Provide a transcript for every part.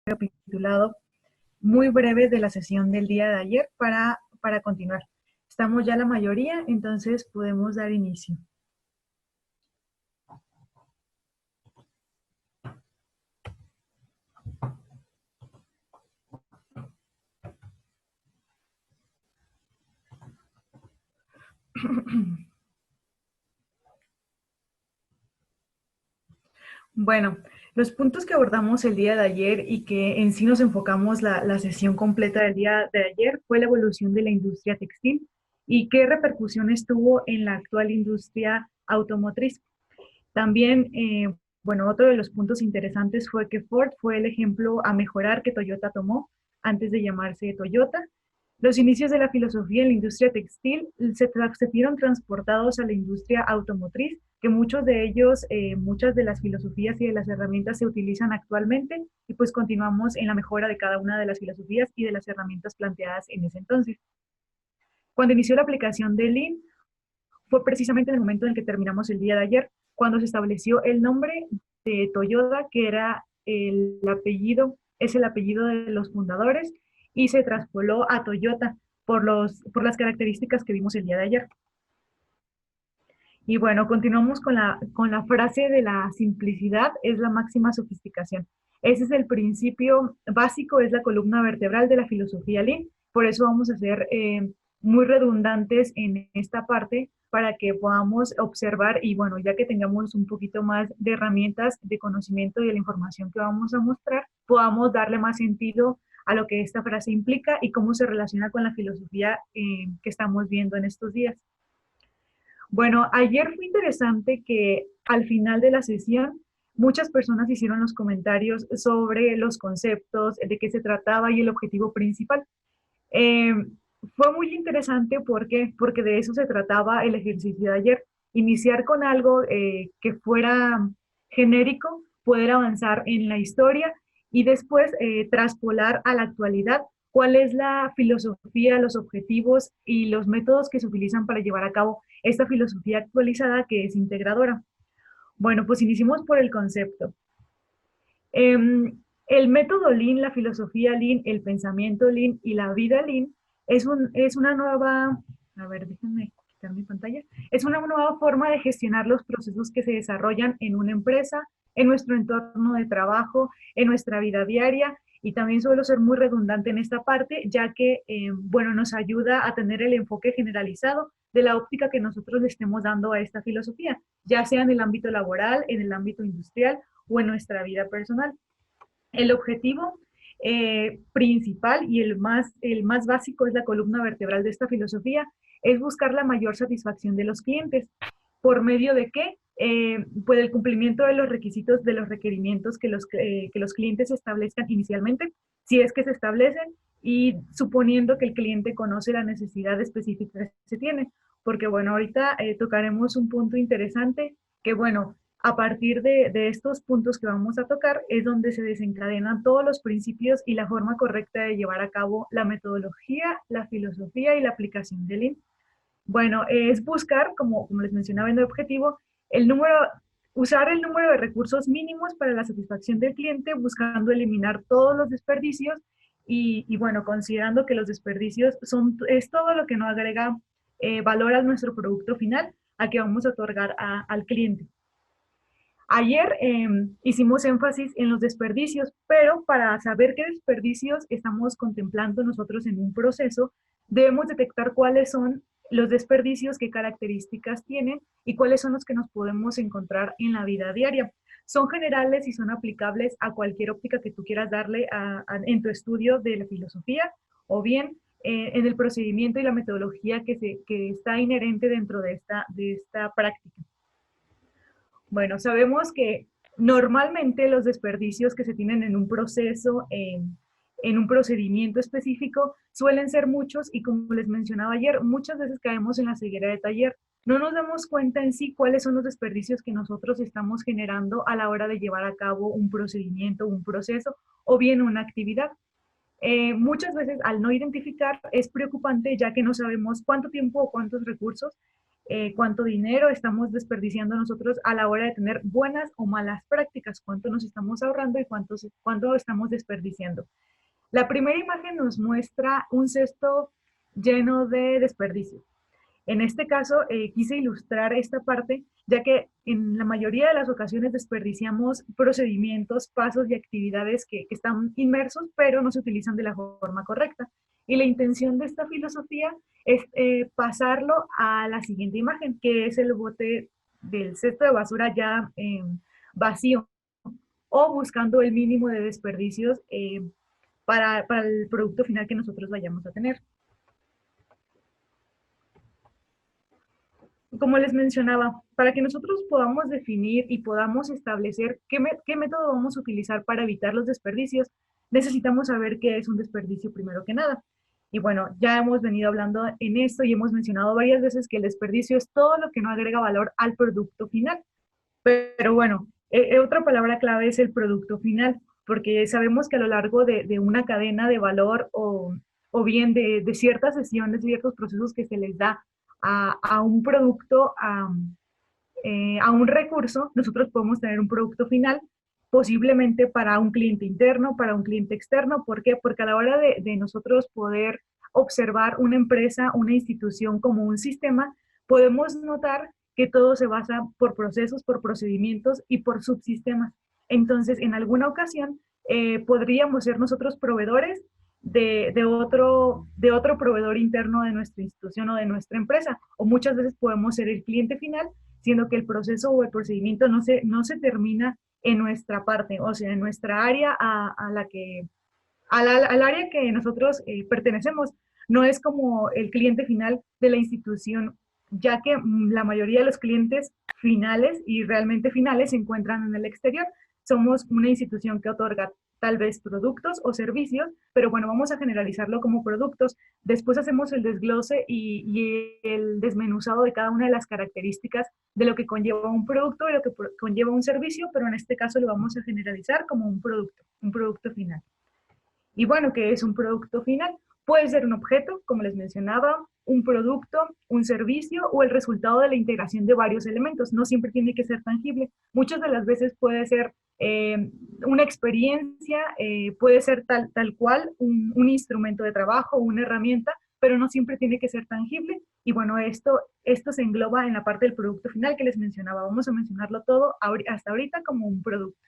recapitulado muy breve de la sesión del día de ayer para continuar. Estamos ya la mayoría, entonces podemos dar inicio. Bueno, los puntos que abordamos el día de ayer y que en sí nos enfocamos la sesión completa del día de ayer fue la evolución de la industria textil y qué repercusiones tuvo en la actual industria automotriz. También, bueno, otro de los puntos interesantes fue que Ford fue el ejemplo a mejorar que Toyota tomó antes de llamarse Toyota. Los inicios de la filosofía en la industria textil se vieron transportados a la industria automotriz, que muchos de ellos, muchas de las filosofías y de las herramientas se utilizan actualmente, y pues continuamos en la mejora de cada una de las filosofías y de las herramientas planteadas en ese entonces. Cuando inició la aplicación de Lean, fue precisamente en el momento en el que terminamos el día de ayer, cuando se estableció el nombre de Toyota, que era el apellido, es el apellido de los fundadores, y se traspoló a Toyota por las características que vimos el día de ayer. Y bueno, continuamos con la frase de la simplicidad es la máxima sofisticación. Ese es el principio básico, es la columna vertebral de la filosofía Lean. Por eso vamos a ser muy redundantes en esta parte para que podamos observar y bueno, ya que tengamos un poquito más de herramientas de conocimiento y de la información que vamos a mostrar, podamos darle más sentido a lo que esta frase implica y cómo se relaciona con la filosofía que estamos viendo en estos días. Bueno, ayer fue interesante que al final de la sesión muchas personas hicieron los comentarios sobre los conceptos, de qué se trataba y el objetivo principal. Eh, Fue muy interesante porque de eso se trataba el ejercicio de ayer. Iniciar con algo que fuera genérico, poder avanzar en la historia y después traspolar a la actualidad cuál es la filosofía, los objetivos y los métodos que se utilizan para llevar a cabo esta filosofía actualizada que es integradora. Bueno, pues iniciemos por el concepto. El método Lean, la filosofía Lean, el pensamiento Lean y la vida Lean es una nueva, a ver, déjenme quitar mi pantalla, es una nueva forma de gestionar los procesos que se desarrollan en una empresa, en nuestro entorno de trabajo, en nuestra vida diaria, y también suelo ser muy redundante en esta parte, ya que, bueno, nos ayuda a tener el enfoque generalizado de la óptica que nosotros le estemos dando a esta filosofía, ya sea en el ámbito laboral, en el ámbito industrial o en nuestra vida personal. El objetivo principal y el más básico es la columna vertebral de esta filosofía, es buscar la mayor satisfacción de los clientes. ¿Por medio de qué? Pues el cumplimiento de los requisitos, de los requerimientos que los clientes establezcan inicialmente, si es que se establecen, y suponiendo que el cliente conoce la necesidad específica que se tiene. Porque bueno, ahorita tocaremos un punto interesante que bueno, a partir de estos puntos que vamos a tocar es donde se desencadenan todos los principios y la forma correcta de llevar a cabo la metodología, la filosofía y la aplicación del Lean. Bueno, es buscar, como les mencionaba en el objetivo, el número, usar el número de recursos mínimos para la satisfacción del cliente, buscando eliminar todos los desperdicios y bueno, considerando que los desperdicios es todo lo que no agrega valor a nuestro producto final, a que vamos a otorgar al cliente. Ayer hicimos énfasis en los desperdicios, pero para saber qué desperdicios estamos contemplando nosotros en un proceso, debemos detectar cuáles son los desperdicios, qué características tienen y cuáles son los que nos podemos encontrar en la vida diaria. Son generales y son aplicables a cualquier óptica que tú quieras darle en tu estudio de la filosofía o bien en el procedimiento y la metodología que está inherente dentro de esta práctica. Bueno, sabemos que normalmente los desperdicios que se tienen en un proceso, en un procedimiento específico, suelen ser muchos y como les mencionaba ayer, muchas veces caemos en la ceguera de taller. No nos damos cuenta en sí cuáles son los desperdicios que nosotros estamos generando a la hora de llevar a cabo un procedimiento, un proceso o bien una actividad. Muchas veces al no identificar es preocupante ya que no sabemos cuánto tiempo o cuántos recursos cuánto dinero estamos desperdiciando nosotros a la hora de tener buenas o malas prácticas, cuánto nos estamos ahorrando y cuánto estamos desperdiciando. La primera imagen nos muestra un cesto lleno de desperdicios. En este caso, quise ilustrar esta parte, ya que en la mayoría de las ocasiones desperdiciamos procedimientos, pasos y actividades que están inmersos, pero no se utilizan de la forma correcta. Y la intención de esta filosofía es pasarlo a la siguiente imagen, que es el bote del cesto de basura ya vacío, o buscando el mínimo de desperdicios para el producto final que nosotros vayamos a tener. Como les mencionaba, para que nosotros podamos definir y podamos establecer qué método vamos a utilizar para evitar los desperdicios, necesitamos saber qué es un desperdicio primero que nada. Y bueno, ya hemos venido hablando en esto y hemos mencionado varias veces que el desperdicio es todo lo que no agrega valor al producto final. Pero bueno, otra palabra clave es el producto final, porque sabemos que a lo largo de una cadena de valor o bien de ciertas sesiones, ciertos procesos que se les da a un producto, a un recurso, nosotros podemos tener un producto final, posiblemente para un cliente interno, para un cliente externo. ¿Por qué? Porque a la hora de nosotros poder observar una empresa, una institución como un sistema, podemos notar que todo se basa por procesos, por procedimientos y por subsistemas. Entonces, en alguna ocasión, podríamos ser nosotros proveedores de otro proveedor interno de nuestra institución o de nuestra empresa, o muchas veces podemos ser el cliente final, siendo que el proceso o el procedimiento no se termina en nuestra parte, o sea, en nuestra área al área que nosotros pertenecemos. No es como el cliente final de la institución, ya que la mayoría de los clientes finales y realmente finales se encuentran en el exterior. Somos una institución que otorga tal vez productos o servicios, pero bueno, vamos a generalizarlo como productos. Después hacemos el desglose y el desmenuzado de cada una de las características de lo que conlleva un producto y lo que conlleva un servicio, pero en este caso lo vamos a generalizar como un producto final. Y bueno, ¿qué es un producto final? Puede ser un objeto, como les mencionaba, un producto, un servicio o el resultado de la integración de varios elementos. No siempre tiene que ser tangible. Muchas de las veces puede ser una experiencia, puede ser tal cual un instrumento de trabajo, una herramienta, pero no siempre tiene que ser tangible. Y bueno, esto se engloba en la parte del producto final que les mencionaba. Vamos a mencionarlo todo hasta ahorita como un producto.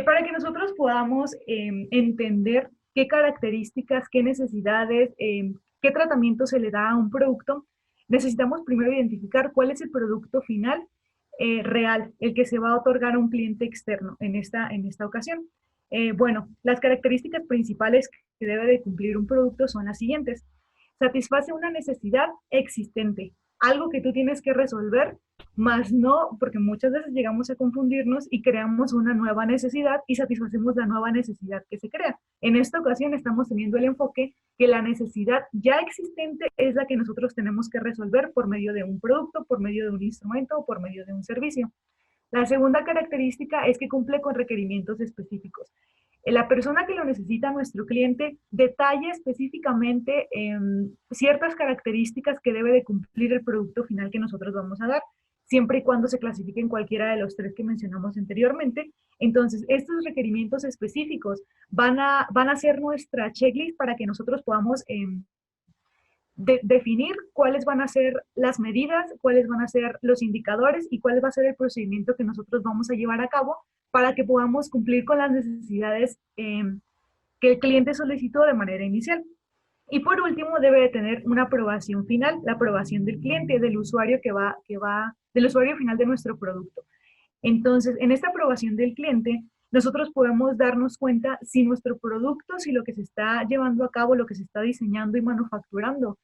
Para que nosotros podamos entender qué características, qué necesidades, qué tratamiento se le da a un producto, necesitamos primero identificar cuál es el producto final real, el que se va a otorgar a un cliente externo en esta ocasión. Bueno, las características principales que debe de cumplir un producto son las siguientes. Satisface una necesidad existente, algo que tú tienes que resolver, más no, porque muchas veces llegamos a confundirnos y creamos una nueva necesidad y satisfacemos la nueva necesidad que se crea. En esta ocasión estamos teniendo el enfoque que la necesidad ya existente es la que nosotros tenemos que resolver por medio de un producto, por medio de un instrumento o por medio de un servicio. La segunda característica es que cumple con requerimientos específicos. La persona que lo necesita, nuestro cliente, detalla específicamente ciertas características que debe de cumplir el producto final que nosotros vamos a dar, siempre y cuando se clasifique en cualquiera de los tres que mencionamos anteriormente. Entonces, estos requerimientos específicos van a ser nuestra checklist para que nosotros podamos definir cuáles van a ser las medidas, cuáles van a ser los indicadores y cuál va a ser el procedimiento que nosotros vamos a llevar a cabo para que podamos cumplir con las necesidades que el cliente solicitó de manera inicial. Y por último, debe de tener una aprobación final, la aprobación del cliente, del usuario del usuario final de nuestro producto. Entonces, en esta aprobación del cliente, nosotros podemos darnos cuenta si nuestro producto, si lo que se está llevando a cabo, lo que se está diseñando y manufacturando,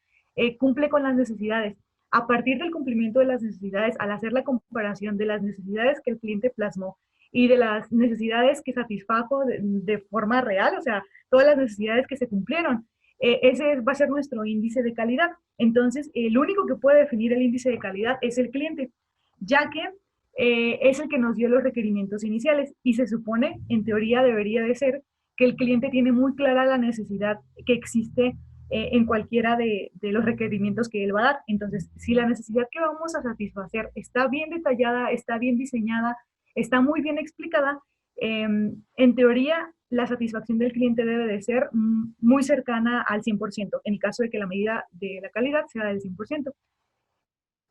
cumple con las necesidades. A partir del cumplimiento de las necesidades, al hacer la comparación de las necesidades que el cliente plasmó y de las necesidades que satisfajo de forma real, o sea, todas las necesidades que se cumplieron, ese va a ser nuestro índice de calidad. Entonces, el único que puede definir el índice de calidad es el cliente, ya que es el que nos dio los requerimientos iniciales y se supone, en teoría debería de ser, que el cliente tiene muy clara la necesidad que existe en cualquiera de los requerimientos que él va a dar. Entonces, si la necesidad que vamos a satisfacer está bien detallada, está bien diseñada, está muy bien explicada, en teoría la satisfacción del cliente debe de ser muy cercana al 100%, en el caso de que la medida de la calidad sea del 100%.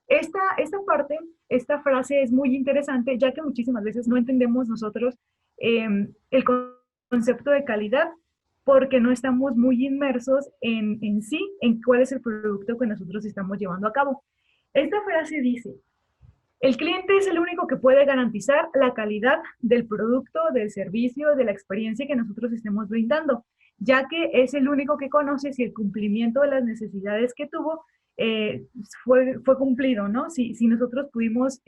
Esta parte, esta frase es muy interesante, ya que muchísimas veces no entendemos nosotros el concepto de calidad porque no estamos muy inmersos en sí, en cuál es el producto que nosotros estamos llevando a cabo. Esta frase dice, el cliente es el único que puede garantizar la calidad del producto, del servicio, de la experiencia que nosotros estemos brindando, ya que es el único que conoce si el cumplimiento de las necesidades que tuvo fue cumplido, ¿no? Si nosotros pudimos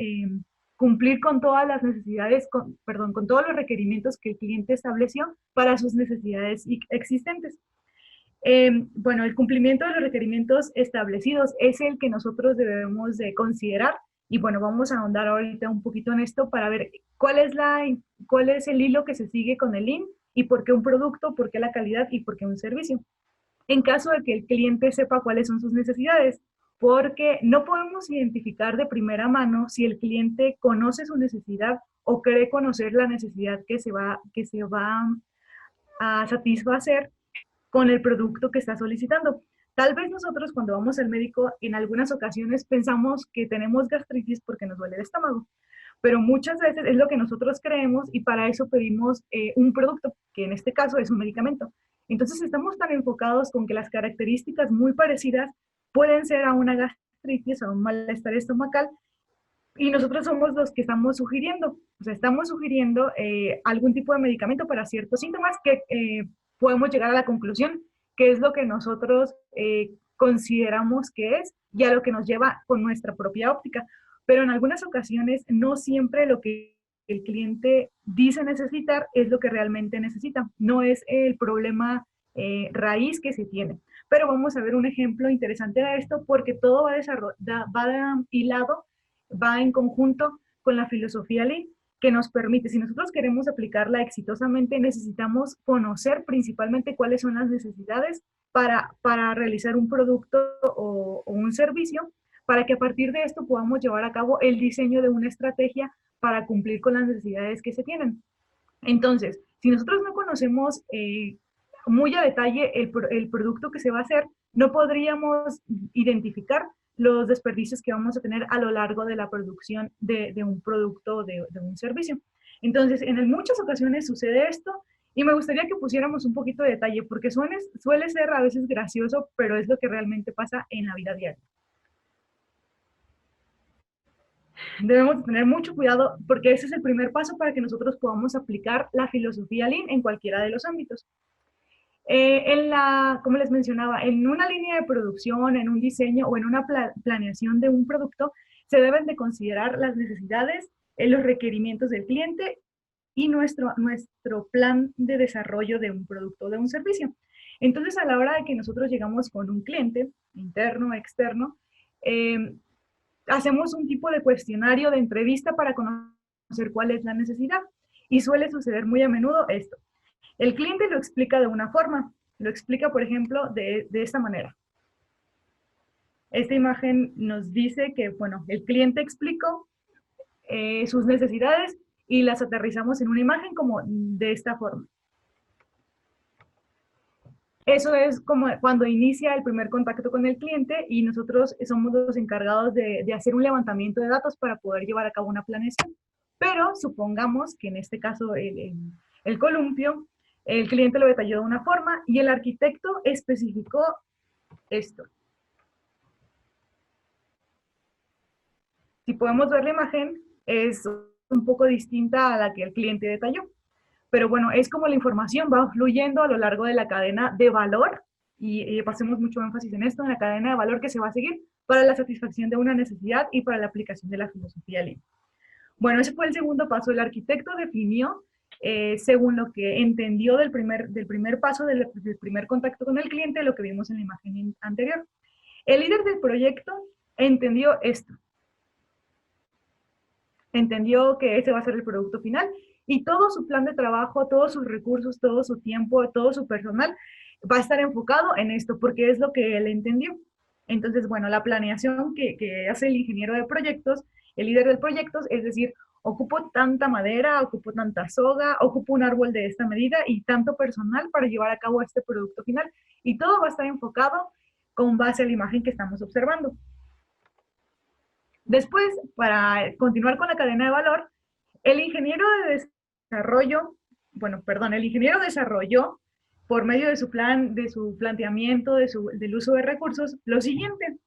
cumplir con todas las necesidades, perdón, con todos los requerimientos que el cliente estableció para sus necesidades existentes. Bueno, el cumplimiento de los requerimientos establecidos es el que nosotros debemos de considerar y bueno, vamos a ahondar ahorita un poquito en esto para ver cuál es el hilo que se sigue con el Lean y por qué un producto, por qué la calidad y por qué un servicio. En caso de que el cliente sepa cuáles son sus necesidades, porque no podemos identificar de primera mano si el cliente conoce su necesidad o cree conocer la necesidad que se va a satisfacer con el producto que está solicitando. Tal vez nosotros cuando vamos al médico en algunas ocasiones pensamos que tenemos gastritis porque nos duele el estómago, pero muchas veces es lo que nosotros creemos y para eso pedimos un producto, que en este caso es un medicamento. Entonces estamos tan enfocados con que las características muy parecidas pueden ser a una gastritis, a un malestar estomacal, y nosotros somos los que estamos sugiriendo, o sea, estamos sugiriendo algún tipo de medicamento para ciertos síntomas que podemos llegar a la conclusión que es lo que nosotros consideramos que es y a lo que nos lleva con nuestra propia óptica. Pero en algunas ocasiones no siempre lo que el cliente dice necesitar es lo que realmente necesita, no es el problema raíz que se tiene. Pero vamos a ver un ejemplo interesante de esto porque todo va hilado, va en conjunto con la filosofía Lean, que nos permite, si nosotros queremos aplicarla exitosamente, necesitamos conocer principalmente cuáles son las necesidades para realizar un producto o un servicio, para que a partir de esto podamos llevar a cabo el diseño de una estrategia para cumplir con las necesidades que se tienen. Entonces, si nosotros no conocemos muy a detalle el producto que se va a hacer, no podríamos identificar los desperdicios que vamos a tener a lo largo de la producción de un producto o de un servicio. Entonces, en muchas ocasiones sucede esto y me gustaría que pusiéramos un poquito de detalle porque suele ser a veces gracioso, pero es lo que realmente pasa en la vida diaria. Debemos tener mucho cuidado porque ese es el primer paso para que nosotros podamos aplicar la filosofía Lean en cualquiera de los ámbitos. Como les mencionaba, en una línea de producción, en un diseño o en una planeación de un producto, se deben de considerar las necesidades, los requerimientos del cliente y nuestro plan de desarrollo de un producto o de un servicio. Entonces, a la hora de que nosotros llegamos con un cliente, interno, externo, eh, hacemos un tipo de cuestionario de entrevista para conocer cuál es la necesidad. Y suele suceder muy a menudo esto. El cliente lo explica de una forma, lo explica, por ejemplo, de esta manera. Esta imagen nos dice que, bueno, el cliente explicó sus necesidades y las aterrizamos en una imagen como de esta forma. Eso es como cuando inicia el primer contacto con el cliente y nosotros somos los encargados de hacer un levantamiento de datos para poder llevar a cabo una planeación. Pero supongamos que en este caso el columpio, el cliente lo detalló de una forma y el arquitecto especificó esto. Si podemos ver la imagen, es un poco distinta a la que el cliente detalló. Pero bueno, es como la información va fluyendo a lo largo de la cadena de valor, y pasemos mucho énfasis en esto, en la cadena de valor que se va a seguir para la satisfacción de una necesidad y para la aplicación de la filosofía Lean. Bueno, ese fue el segundo paso. El arquitecto definió, según lo que entendió del primer paso, del primer contacto con el cliente, lo que vimos en la imagen anterior. El líder del proyecto entendió esto. Entendió que ese va a ser el producto final y todo su plan de trabajo, todos sus recursos, todo su tiempo, todo su personal va a estar enfocado en esto, porque es lo que él entendió. Entonces, bueno, la planeación que hace el ingeniero de proyectos, el líder del proyecto, es decir, ocupo tanta madera, ocupo tanta soga, ocupo un árbol de esta medida y tanto personal para llevar a cabo este producto final. Y todo va a estar enfocado con base a la imagen que estamos observando. Después, para continuar con la cadena de valor, el ingeniero de desarrollo, bueno, perdón, el ingeniero desarrolló por medio de su plan, de su planteamiento, del uso de recursos, lo siguiente.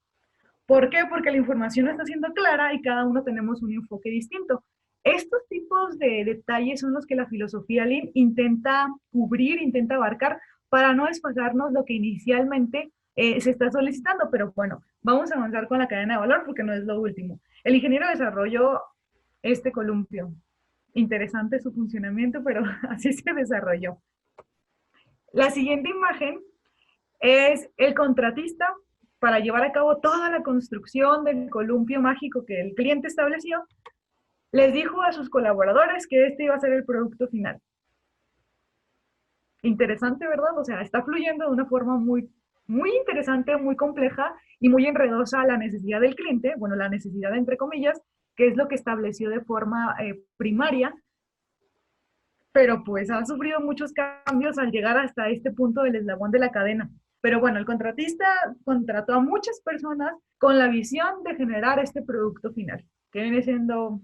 ¿Por qué? Porque la información no está siendo clara y cada uno tenemos un enfoque distinto. Estos tipos de detalles son los que la filosofía Lean intenta cubrir, intenta abarcar para no desfasarnos lo que inicialmente se está solicitando. Pero bueno, vamos a avanzar con la cadena de valor porque no es lo último. El ingeniero desarrolló este columpio. Interesante su funcionamiento, pero así se desarrolló. La siguiente imagen es el contratista para llevar a cabo toda la construcción del columpio mágico que el cliente estableció. Les dijo a sus colaboradores que este iba a ser el producto final. Interesante, ¿verdad? O sea, está fluyendo de una forma muy interesante, muy compleja y muy enredosa la necesidad del cliente, bueno, la necesidad entre comillas, que es lo que estableció de forma primaria, pero pues ha sufrido muchos cambios al llegar hasta este punto del eslabón de la cadena. Pero bueno, el contratista contrató a muchas personas con la visión de generar este producto final, que viene siendo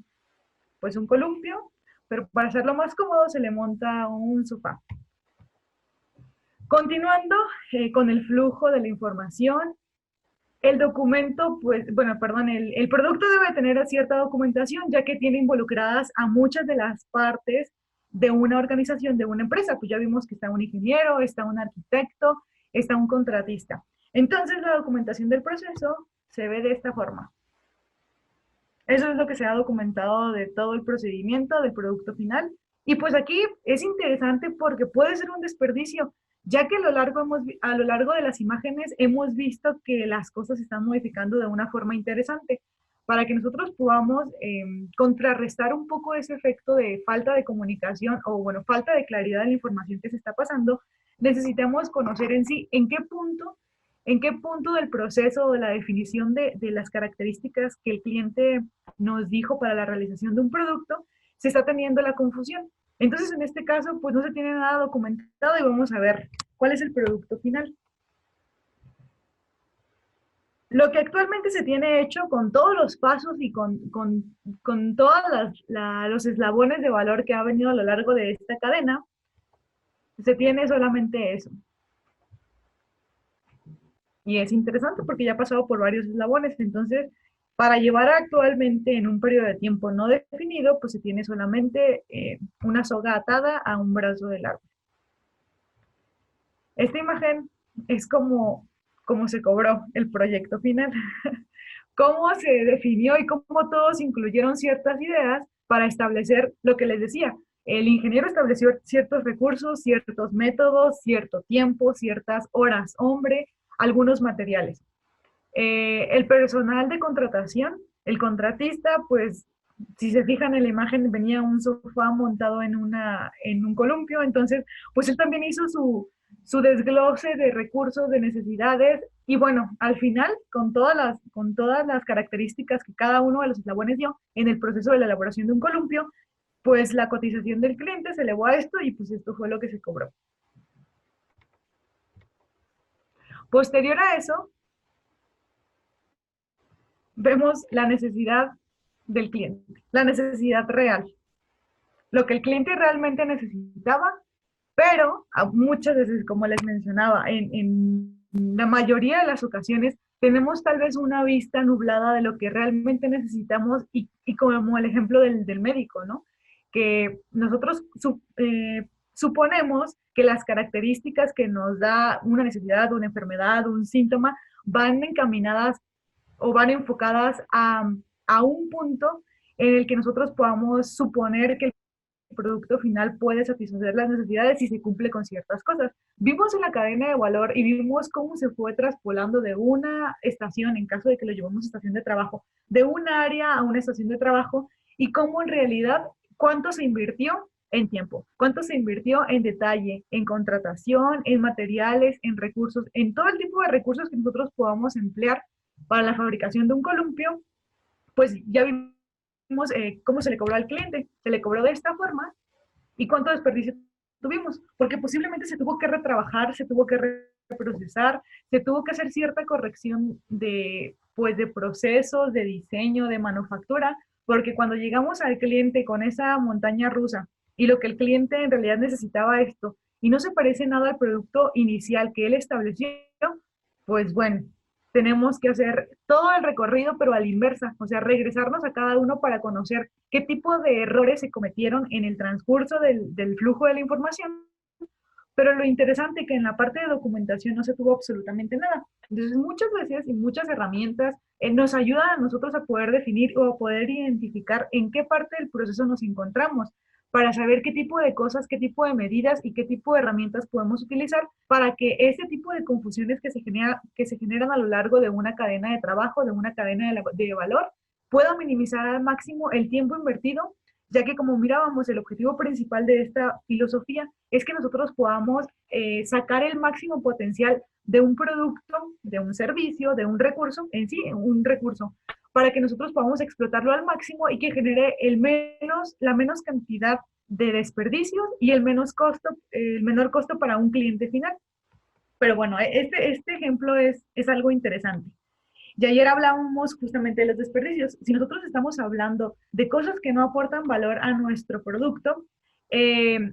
pues un columpio, pero para hacerlo más cómodo se le monta un sofá. Continuando con el flujo de la información, el documento, pues, bueno, perdón, el producto debe tener cierta documentación, ya que tiene involucradas a muchas de las partes de una organización, de una empresa. Pues ya vimos que está un ingeniero, está un arquitecto, está un contratista. Entonces, la documentación del proceso se ve de esta forma. Eso es lo que se ha documentado de todo el procedimiento del producto final. Y pues aquí es interesante porque puede ser un desperdicio, ya que a lo largo de las imágenes hemos visto que las cosas se están modificando de una forma interesante. Para que nosotros podamos contrarrestar un poco ese efecto de falta de comunicación o, bueno, falta de claridad en la información que se está pasando, necesitamos conocer en sí en qué punto del proceso de la definición de las características que el cliente nos dijo para la realización de un producto, se está teniendo la confusión. Entonces, en este caso, pues no se tiene nada documentado y vamos a ver cuál es el producto final. Lo que actualmente se tiene hecho con todos los pasos y con todos los eslabones de valor que ha venido a lo largo de esta cadena, se tiene solamente eso. Y es interesante porque ya ha pasado por varios eslabones. Entonces, para llevar actualmente en un periodo de tiempo no definido, pues se tiene solamente una soga atada a un brazo del árbol. Esta imagen es como se cobró el proyecto final, cómo se definió y cómo todos incluyeron ciertas ideas para establecer lo que les decía. El ingeniero estableció ciertos recursos, ciertos métodos, cierto tiempo, ciertas horas hombre, algunos materiales. El personal de contratación, el contratista, pues si se fijan en la imagen, venía un sofá montado en un columpio, entonces, pues él también hizo su desglose de recursos, de necesidades, y bueno, al final, con todas las características que cada uno de los eslabones dio en el proceso de la elaboración de un columpio, pues la cotización del cliente se elevó a esto y pues esto fue lo que se cobró. Posterior a eso, vemos la necesidad del cliente, la necesidad real, lo que el cliente realmente necesitaba, pero muchas veces, como les mencionaba, en la mayoría de las ocasiones tenemos tal vez una vista nublada de lo que realmente necesitamos y como el ejemplo del médico, ¿no? Que nosotros suponemos que las características que nos da una necesidad, una enfermedad, un síntoma, van encaminadas o van enfocadas a un punto en el que nosotros podamos suponer que el producto final puede satisfacer las necesidades si se cumple con ciertas cosas. Vimos en la cadena de valor y vimos cómo se fue traspolando de una estación, en caso de que lo llevamos a estación de trabajo, de un área a una estación de trabajo y cómo en realidad cuánto se invirtió en tiempo, cuánto se invirtió en detalle, en contratación, en materiales, en recursos, en todo el tipo de recursos que nosotros podamos emplear para la fabricación de un columpio. Pues ya vimos cómo se le cobró al cliente, se le cobró de esta forma y cuánto desperdicio tuvimos, porque posiblemente se tuvo que retrabajar, se tuvo que reprocesar, se tuvo que hacer cierta corrección de, pues, de procesos, de diseño, de manufactura, porque cuando llegamos al cliente con esa montaña rusa y lo que el cliente en realidad necesitaba esto y no se parece nada al producto inicial que él estableció, pues bueno, tenemos que hacer todo el recorrido, pero a la inversa, o sea, regresarnos a cada uno para conocer qué tipo de errores se cometieron en el transcurso del flujo de la información. Pero lo interesante es que en la parte de documentación no se tuvo absolutamente nada. Entonces, muchas veces y muchas herramientas nos ayudan a nosotros a poder definir o a poder identificar en qué parte del proceso nos encontramos para saber qué tipo de cosas, qué tipo de medidas y qué tipo de herramientas podemos utilizar para que ese tipo de confusiones que se generan a lo largo de una cadena de trabajo, de una cadena de valor, pueda minimizar al máximo el tiempo invertido, ya que como mirábamos, el objetivo principal de esta filosofía es que nosotros podamos sacar el máximo potencial de un producto, de un servicio, de un recurso, en sí, un recurso, para que nosotros podamos explotarlo al máximo y que genere la menos cantidad de desperdicios y el menor costo para un cliente final. Pero bueno, este ejemplo es algo interesante. Y ayer hablábamos justamente de los desperdicios. Si nosotros estamos hablando de cosas que no aportan valor a nuestro producto, eh,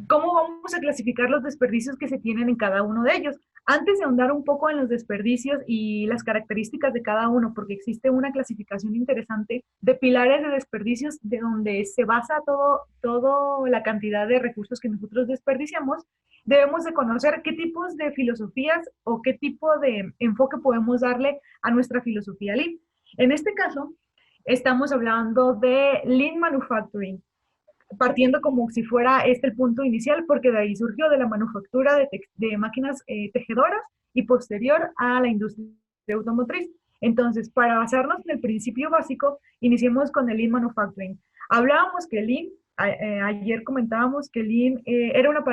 ¿cómo vamos a clasificar los desperdicios que se tienen en cada uno de ellos? Antes de ahondar un poco en los desperdicios y las características de cada uno, porque existe una clasificación interesante de pilares de desperdicios de donde se basa todo la cantidad de recursos que nosotros desperdiciamos, debemos de conocer qué tipos de filosofías o qué tipo de enfoque podemos darle a nuestra filosofía Lean. En este caso, estamos hablando de Lean Manufacturing, partiendo como si fuera este el punto inicial, porque de ahí surgió de la manufactura de máquinas tejedoras y posterior a la industria automotriz. Entonces, para basarnos en el principio básico, iniciemos con el Lean Manufacturing. Hablábamos que Lean, ayer comentábamos que Lean era una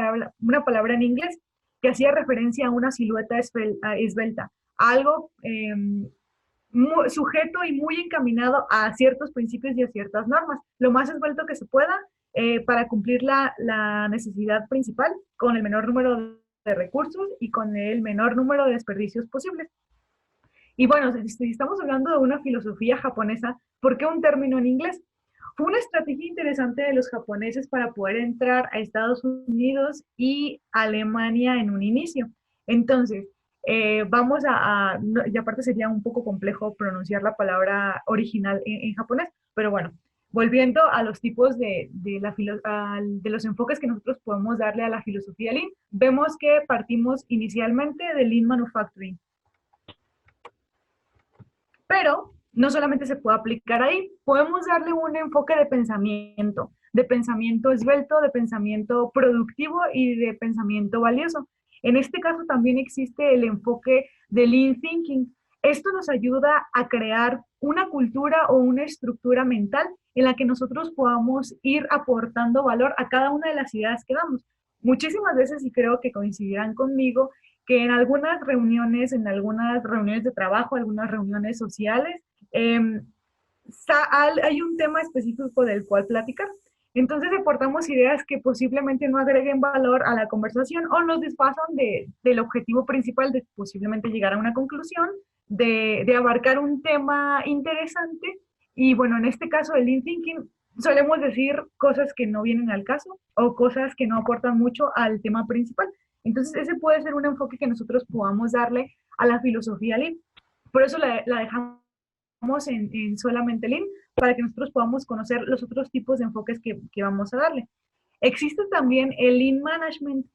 palabra en inglés que hacía referencia a una silueta esbelta, algo sujeto y muy encaminado a ciertos principios y a ciertas normas, lo más esbelto que se pueda para cumplir la necesidad principal con el menor número de recursos y con el menor número de desperdicios posibles. Y bueno, si estamos hablando de una filosofía japonesa, ¿por qué un término en inglés? Fue una estrategia interesante de los japoneses para poder entrar a Estados Unidos y Alemania en un inicio. Entonces, y aparte sería un poco complejo pronunciar la palabra original en japonés, pero bueno, volviendo a los tipos de los enfoques que nosotros podemos darle a la filosofía Lean, vemos que partimos inicialmente de Lean Manufacturing, pero no solamente se puede aplicar ahí, podemos darle un enfoque de pensamiento esbelto, de pensamiento productivo y de pensamiento valioso. En este caso también existe el enfoque de Lean Thinking. Esto nos ayuda a crear una cultura o una estructura mental en la que nosotros podamos ir aportando valor a cada una de las ideas que damos. Muchísimas veces, y creo que coincidirán conmigo, que en algunas reuniones de trabajo, algunas reuniones sociales, eh, hay un tema específico del cual platicar. Entonces aportamos ideas que posiblemente no agreguen valor a la conversación o nos desfasan del objetivo principal de posiblemente llegar a una conclusión, de abarcar un tema interesante. Y bueno, en este caso del Lean Thinking, solemos decir cosas que no vienen al caso o cosas que no aportan mucho al tema principal. Entonces ese puede ser un enfoque que nosotros podamos darle a la filosofía Lean. Por eso la dejamos en solamente Lean, para que nosotros podamos conocer los otros tipos de enfoques que vamos a darle. Existe también el Lean Management,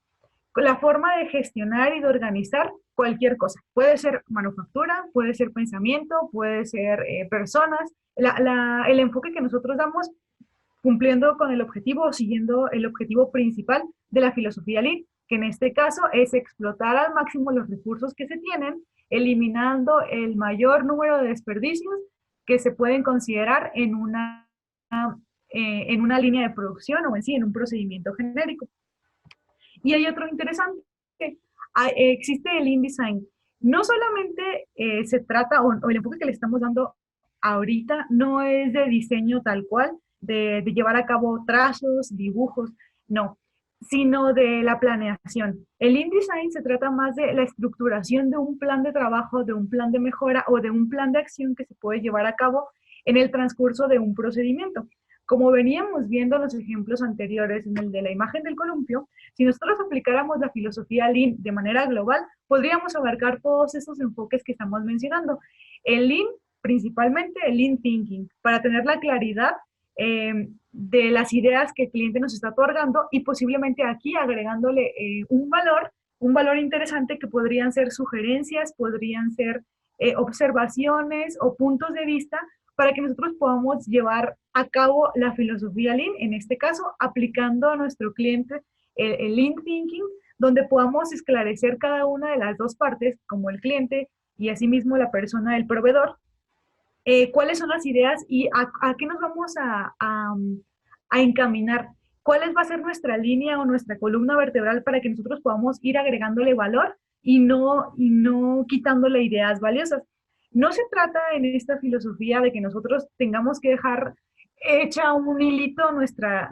la forma de gestionar y de organizar cualquier cosa. Puede ser manufactura, puede ser pensamiento, puede ser personas. El enfoque que nosotros damos cumpliendo con el objetivo o siguiendo el objetivo principal de la filosofía Lean, que en este caso es explotar al máximo los recursos que se tienen, eliminando el mayor número de desperdicios que se pueden considerar en una línea de producción o en sí, en un procedimiento genérico. Y hay otro interesante, existe el InDesign. No solamente se trata, o el enfoque que le estamos dando ahorita, no es de diseño tal cual, de llevar a cabo trazos, dibujos, no, sino de la planeación. El InDesign se trata más de la estructuración de un plan de trabajo, de un plan de mejora o de un plan de acción que se puede llevar a cabo en el transcurso de un procedimiento. Como veníamos viendo en los ejemplos anteriores, en el de la imagen del columpio, si nosotros aplicáramos la filosofía Lean de manera global, podríamos abarcar todos esos enfoques que estamos mencionando. El Lean, principalmente el Lean Thinking, para tener la claridad de las ideas que el cliente nos está otorgando y posiblemente aquí agregándole un valor interesante que podrían ser sugerencias, podrían ser observaciones o puntos de vista para que nosotros podamos llevar a cabo la filosofía Lean, en este caso aplicando a nuestro cliente el Lean Thinking, donde podamos esclarecer cada una de las dos partes, como el cliente y asimismo la persona del proveedor, cuáles son las ideas y a qué nos vamos a encaminar, cuál va a ser nuestra línea o nuestra columna vertebral para que nosotros podamos ir agregándole valor y no quitándole ideas valiosas. No se trata en esta filosofía de que nosotros tengamos que dejar hecha un hilito nuestra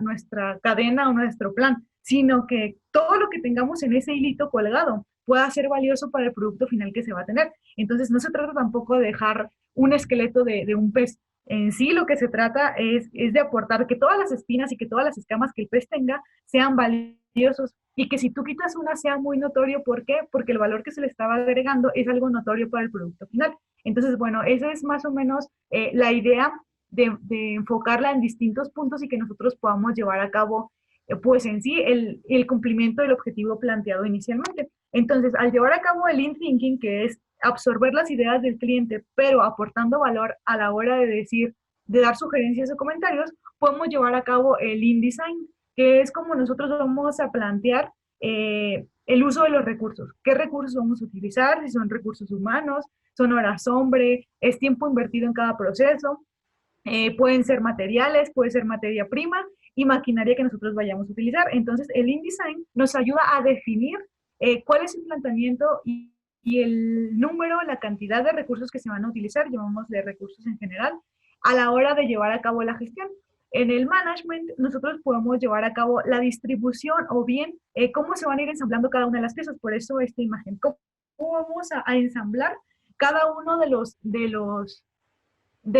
cadena o nuestro plan, sino que todo lo que tengamos en ese hilito colgado pueda ser valioso para el producto final que se va a tener. Entonces, no se trata tampoco de dejar un esqueleto de un pez. En sí, lo que se trata es de aportar que todas las espinas y que todas las escamas que el pez tenga sean valiosos y que si tú quitas una sea muy notorio. ¿Por qué? Porque el valor que se le estaba agregando es algo notorio para el producto final. Entonces, bueno, esa es más o menos la idea de enfocarla en distintos puntos y que nosotros podamos llevar a cabo, pues en sí, el cumplimiento del objetivo planteado inicialmente. Entonces, al llevar a cabo el Lean Thinking, que es absorber las ideas del cliente, pero aportando valor a la hora de decir, de dar sugerencias o comentarios, podemos llevar a cabo el InDesign, que es como nosotros vamos a plantear el uso de los recursos. ¿Qué recursos vamos a utilizar? Si son recursos humanos, son horas hombre, es tiempo invertido en cada proceso, pueden ser materiales, puede ser materia prima y maquinaria que nosotros vayamos a utilizar. Entonces, el InDesign nos ayuda a definir cuál es el planteamiento y el número, la cantidad de recursos que se van a utilizar, llamémosle recursos en general, a la hora de llevar a cabo la gestión. En el management, nosotros podemos llevar a cabo la distribución o bien cómo se van a ir ensamblando cada una de las piezas. Por eso esta imagen, cómo vamos a ensamblar cada uno de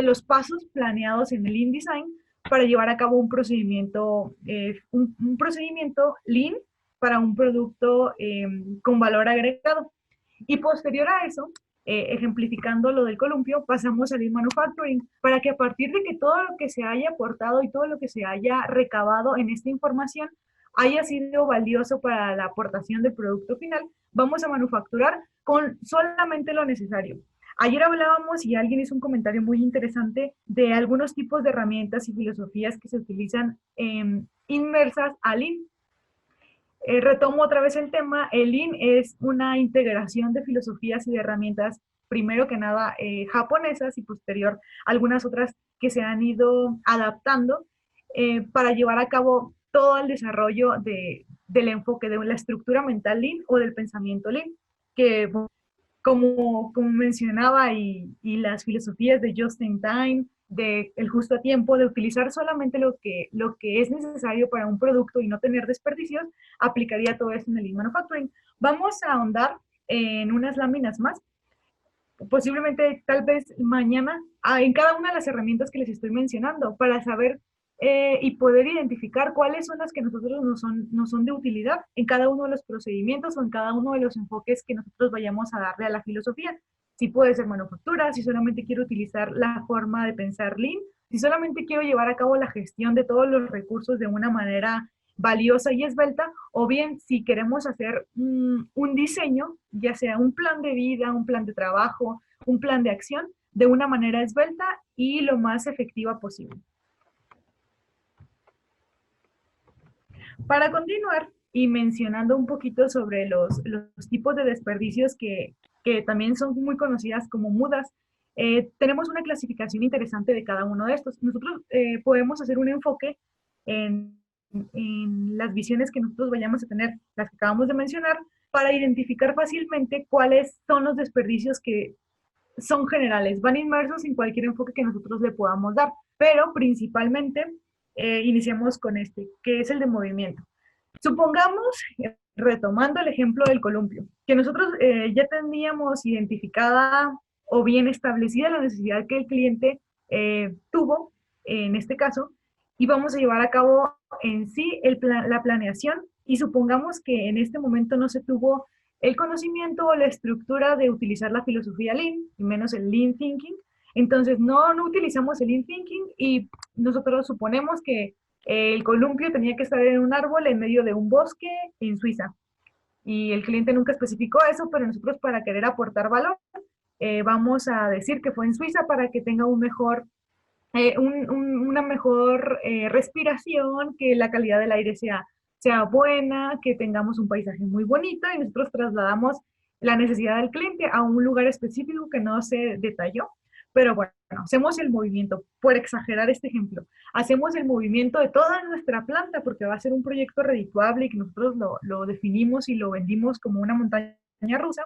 los pasos planeados en el InDesign para llevar a cabo un procedimiento Lean para un producto con valor agregado. Y posterior a eso, ejemplificando lo del columpio, pasamos al Lean Manufacturing, para que a partir de que todo lo que se haya aportado y todo lo que se haya recabado en esta información haya sido valioso para la aportación del producto final, vamos a manufacturar con solamente lo necesario. Ayer hablábamos y alguien hizo un comentario muy interesante de algunos tipos de herramientas y filosofías que se utilizan inmersas al Lean. Retomo otra vez el tema. El Lean es una integración de filosofías y de herramientas, primero que nada japonesas y posterior algunas otras que se han ido adaptando para llevar a cabo todo el desarrollo del enfoque de la estructura mental Lean o del pensamiento Lean, que como mencionaba, y las filosofías de just in time, de el justo a tiempo, de utilizar solamente lo que es necesario para un producto y no tener desperdicios, aplicaría todo eso en el Lean Manufacturing. Vamos a ahondar en unas láminas más, posiblemente tal vez mañana, en cada una de las herramientas que les estoy mencionando, para saber y poder identificar cuáles son las que nosotros nos son de utilidad en cada uno de los procedimientos o en cada uno de los enfoques que nosotros vayamos a darle a la filosofía. Si puede ser manufactura, si solamente quiero utilizar la forma de pensar Lean, si solamente quiero llevar a cabo la gestión de todos los recursos de una manera valiosa y esbelta, o bien si queremos hacer un diseño, ya sea un plan de vida, un plan de trabajo, un plan de acción, de una manera esbelta y lo más efectiva posible. Para continuar y mencionando un poquito sobre los tipos de desperdicios que también son muy conocidas como mudas, tenemos una clasificación interesante de cada uno de estos. Nosotros podemos hacer un enfoque en, en las visiones que nosotros vayamos a tener, las que acabamos de mencionar, para identificar fácilmente cuáles son los desperdicios que son generales, van inmersos en cualquier enfoque que nosotros le podamos dar, pero principalmente iniciamos con este, que es el de movimiento. Supongamos, retomando el ejemplo del columpio, que nosotros ya teníamos identificada o bien establecida la necesidad que el cliente tuvo, en este caso, y vamos a llevar a cabo en sí la planeación, y supongamos que en este momento no se tuvo el conocimiento o la estructura de utilizar la filosofía Lean, y menos el Lean Thinking. Entonces no utilizamos el Lean Thinking y nosotros suponemos que el columpio tenía que estar en un árbol en medio de un bosque en Suiza. Y el cliente nunca especificó eso, pero nosotros, para querer aportar valor, vamos a decir que fue en Suiza para que tenga una mejor respiración, que la calidad del aire sea buena, que tengamos un paisaje muy bonito, y nosotros trasladamos la necesidad del cliente a un lugar específico que no se detalló. Pero bueno, hacemos el movimiento, por exagerar este ejemplo, hacemos el movimiento de toda nuestra planta, porque va a ser un proyecto redituable y que nosotros lo definimos y lo vendimos como una montaña rusa.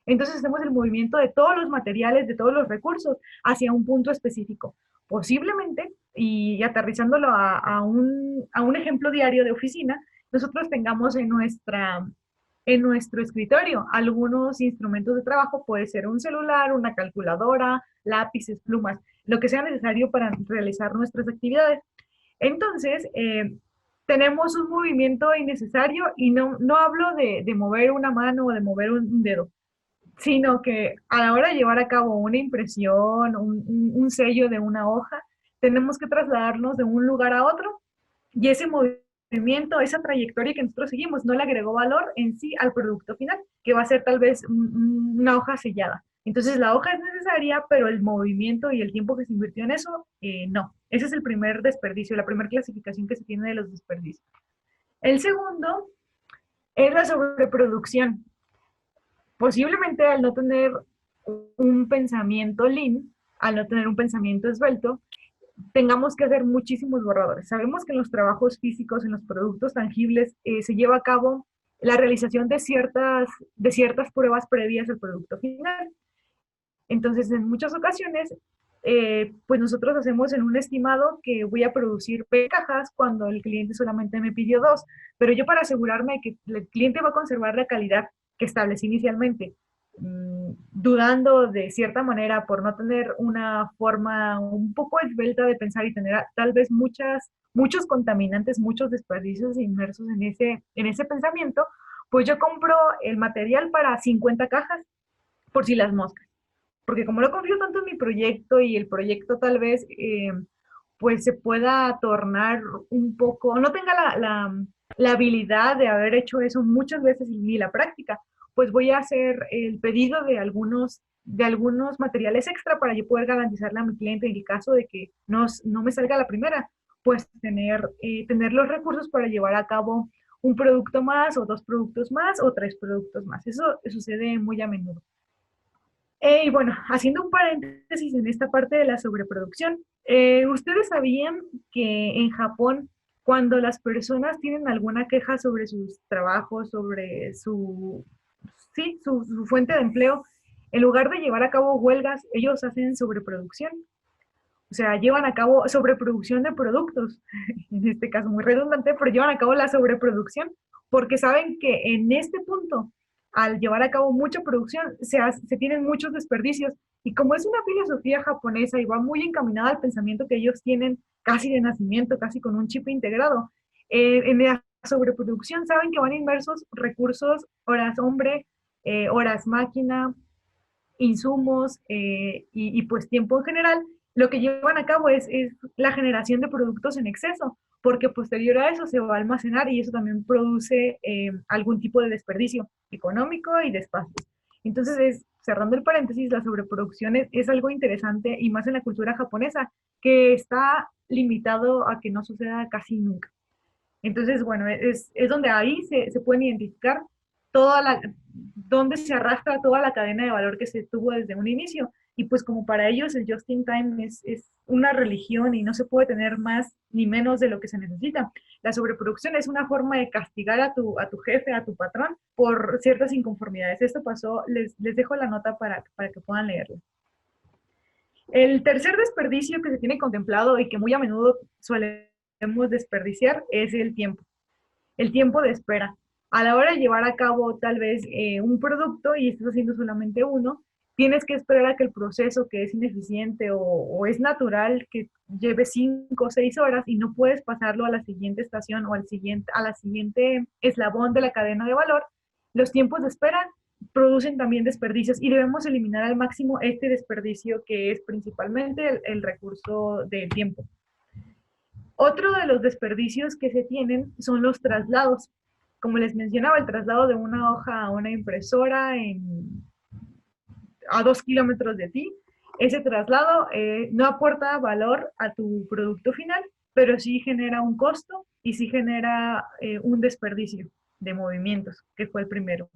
Entonces hacemos el movimiento de todos los materiales, de todos los recursos, hacia un punto específico. Posiblemente, y aterrizándolo a un ejemplo diario de oficina, nosotros tengamos en nuestro escritorio algunos instrumentos de trabajo, puede ser un celular, una calculadora, lápices, plumas, lo que sea necesario para realizar nuestras actividades. Entonces, tenemos un movimiento innecesario, y no hablo de mover una mano o de mover un dedo, sino que a la hora de llevar a cabo una impresión, un sello de una hoja, tenemos que trasladarnos de un lugar a otro, y ese movimiento, esa trayectoria que nosotros seguimos, no le agregó valor en sí al producto final, que va a ser tal vez una hoja sellada. Entonces la hoja es necesaria, pero el movimiento y el tiempo que se invirtió en eso, no. Ese es el primer desperdicio, la primera clasificación que se tiene de los desperdicios. El segundo es la sobreproducción. Posiblemente, al no tener un pensamiento lean, al no tener un pensamiento esbelto, tengamos que hacer muchísimos borradores. Sabemos que en los trabajos físicos, en los productos tangibles, se lleva a cabo la realización de ciertas pruebas previas al producto final. Entonces, en muchas ocasiones, pues nosotros hacemos en un estimado que voy a producir 20 cajas cuando el cliente solamente me pidió dos, pero yo, para asegurarme que el cliente va a conservar la calidad que establecí inicialmente, dudando de cierta manera por no tener una forma un poco esbelta de pensar y tener tal vez muchos contaminantes, muchos desperdicios inmersos en ese pensamiento, pues yo compro el material para 50 cajas por si las moscas, porque como no confío tanto en mi proyecto, y el proyecto tal vez pues se pueda tornar un poco, no tenga la habilidad de haber hecho eso muchas veces ni la práctica, pues voy a hacer el pedido de algunos materiales extra para yo poder garantizarle a mi cliente, en el caso de que no me salga la primera, pues tener los recursos para llevar a cabo un producto más, o dos productos más, o tres productos más. Eso sucede muy a menudo. Y bueno, haciendo un paréntesis en esta parte de la sobreproducción, ¿ustedes sabían que en Japón, cuando las personas tienen alguna queja sobre sus trabajos, sobre su fuente de empleo, en lugar de llevar a cabo huelgas, ellos hacen sobreproducción? O sea, llevan a cabo sobreproducción de productos, en este caso muy redundante, pero llevan a cabo la sobreproducción porque saben que en este punto, al llevar a cabo mucha producción, se tienen muchos desperdicios. Y como es una filosofía japonesa y va muy encaminada al pensamiento que ellos tienen casi de nacimiento, casi con un chip integrado, en la sobreproducción saben que van inmersos recursos, horas hombre, horas máquina, insumos, y pues tiempo en general. Lo que llevan a cabo es la generación de productos en exceso, porque posterior a eso se va a almacenar, y eso también produce algún tipo de desperdicio económico y de espacios. Entonces, cerrando el paréntesis, la sobreproducción es algo interesante, y más en la cultura japonesa, que está limitado a que no suceda casi nunca. Entonces, bueno, es donde ahí se pueden identificar toda donde se arrastra toda la cadena de valor que se tuvo desde un inicio, y pues como para ellos el just in time es una religión y no se puede tener más ni menos de lo que se necesita. La sobreproducción es una forma de castigar a tu jefe, a tu patrón, por ciertas inconformidades. Esto pasó, les dejo la nota para que puedan leerla. El tercer desperdicio que se tiene contemplado y que muy a menudo solemos desperdiciar es el tiempo de espera. A la hora de llevar a cabo tal vez un producto y estás haciendo solamente uno, tienes que esperar a que el proceso que es ineficiente o es natural que lleve 5 o 6 horas y no puedes pasarlo a la siguiente estación o a la siguiente eslabón de la cadena de valor, los tiempos de espera producen también desperdicios y debemos eliminar al máximo este desperdicio que es principalmente el recurso del tiempo. Otro de los desperdicios que se tienen son los traslados. Como les mencionaba, el traslado de una hoja a una impresora a 2 kilómetros de ti, ese traslado no aporta valor a tu producto final, pero sí genera un costo y sí genera un desperdicio de movimientos, que fue el primero.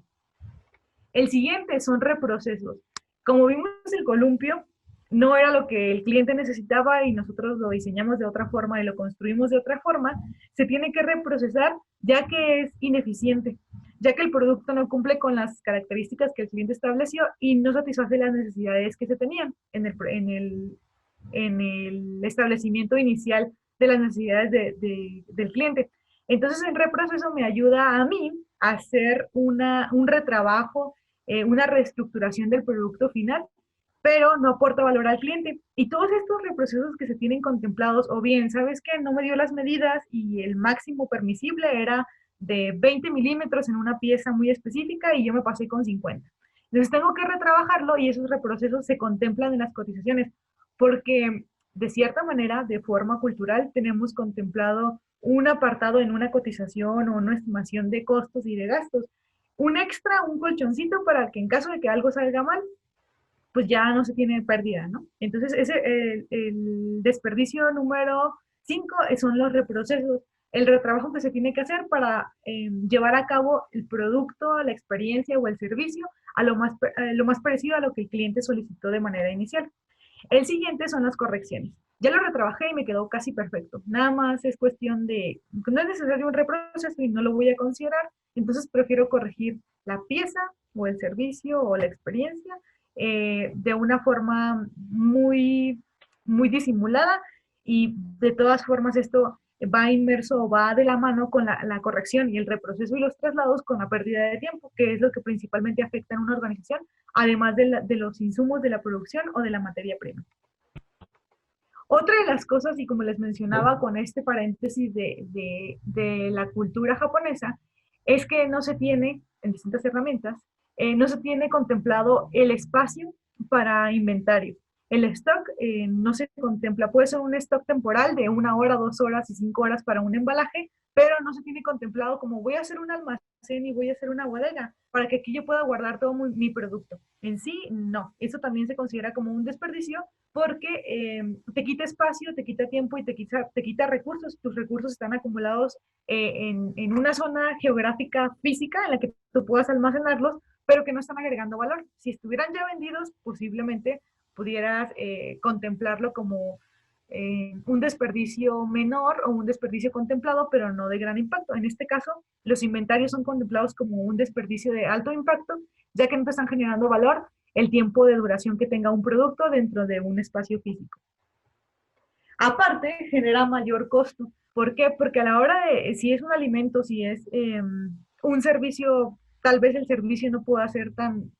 El siguiente son reprocesos. Como vimos, el columpio no era lo que el cliente necesitaba y nosotros lo diseñamos de otra forma y lo construimos de otra forma, se tiene que reprocesar ya que es ineficiente, ya que el producto no cumple con las características que el cliente estableció y no satisface las necesidades que se tenían en el establecimiento inicial de las necesidades del cliente. Entonces, el reproceso me ayuda a mí a hacer un retrabajo, una reestructuración del producto final, pero no aporta valor al cliente. Y todos estos reprocesos que se tienen contemplados, o bien, ¿sabes qué? No me dio las medidas y el máximo permisible era de 20 milímetros en una pieza muy específica y yo me pasé con 50. Entonces tengo que retrabajarlo y esos reprocesos se contemplan en las cotizaciones, porque de cierta manera, de forma cultural, tenemos contemplado un apartado en una cotización o una estimación de costos y de gastos, un extra, un colchoncito para que en caso de que algo salga mal, pues ya no se tiene pérdida, ¿no? Entonces, el desperdicio número 5 son los reprocesos, el retrabajo que se tiene que hacer para llevar a cabo el producto, la experiencia o el servicio a lo más parecido a lo que el cliente solicitó de manera inicial. El siguiente son las correcciones. Ya lo retrabajé y me quedó casi perfecto. Nada más es cuestión de, no es necesario un reproceso y no lo voy a considerar, entonces prefiero corregir la pieza o el servicio o la experiencia de una forma muy disimulada y de todas formas esto va inmerso o va de la mano con la corrección y el reproceso y los traslados con la pérdida de tiempo, que es lo que principalmente afecta en una organización, además de los insumos de la producción o de la materia prima. Otra de las cosas, y como les mencionaba con este paréntesis de la cultura japonesa, es que no se tiene, en distintas herramientas, no se tiene contemplado el espacio para inventario. El stock no se contempla, puede ser un stock temporal de 1 hora, 2 horas y 5 horas para un embalaje, pero no se tiene contemplado como voy a hacer un almacén y voy a hacer una bodega para que aquí yo pueda guardar todo mi producto. En sí, no. Eso también se considera como un desperdicio porque te quita espacio, te quita tiempo y te quita recursos. Tus recursos están acumulados en una zona geográfica física en la que tú puedas almacenarlos, pero que no están agregando valor. Si estuvieran ya vendidos, posiblemente pudieras contemplarlo como un desperdicio menor o un desperdicio contemplado, pero no de gran impacto. En este caso, los inventarios son contemplados como un desperdicio de alto impacto, ya que no te están generando valor el tiempo de duración que tenga un producto dentro de un espacio físico. Aparte, genera mayor costo. ¿Por qué? Porque a la hora de, si es un alimento, si es un servicio, tal vez el servicio no pueda ser tan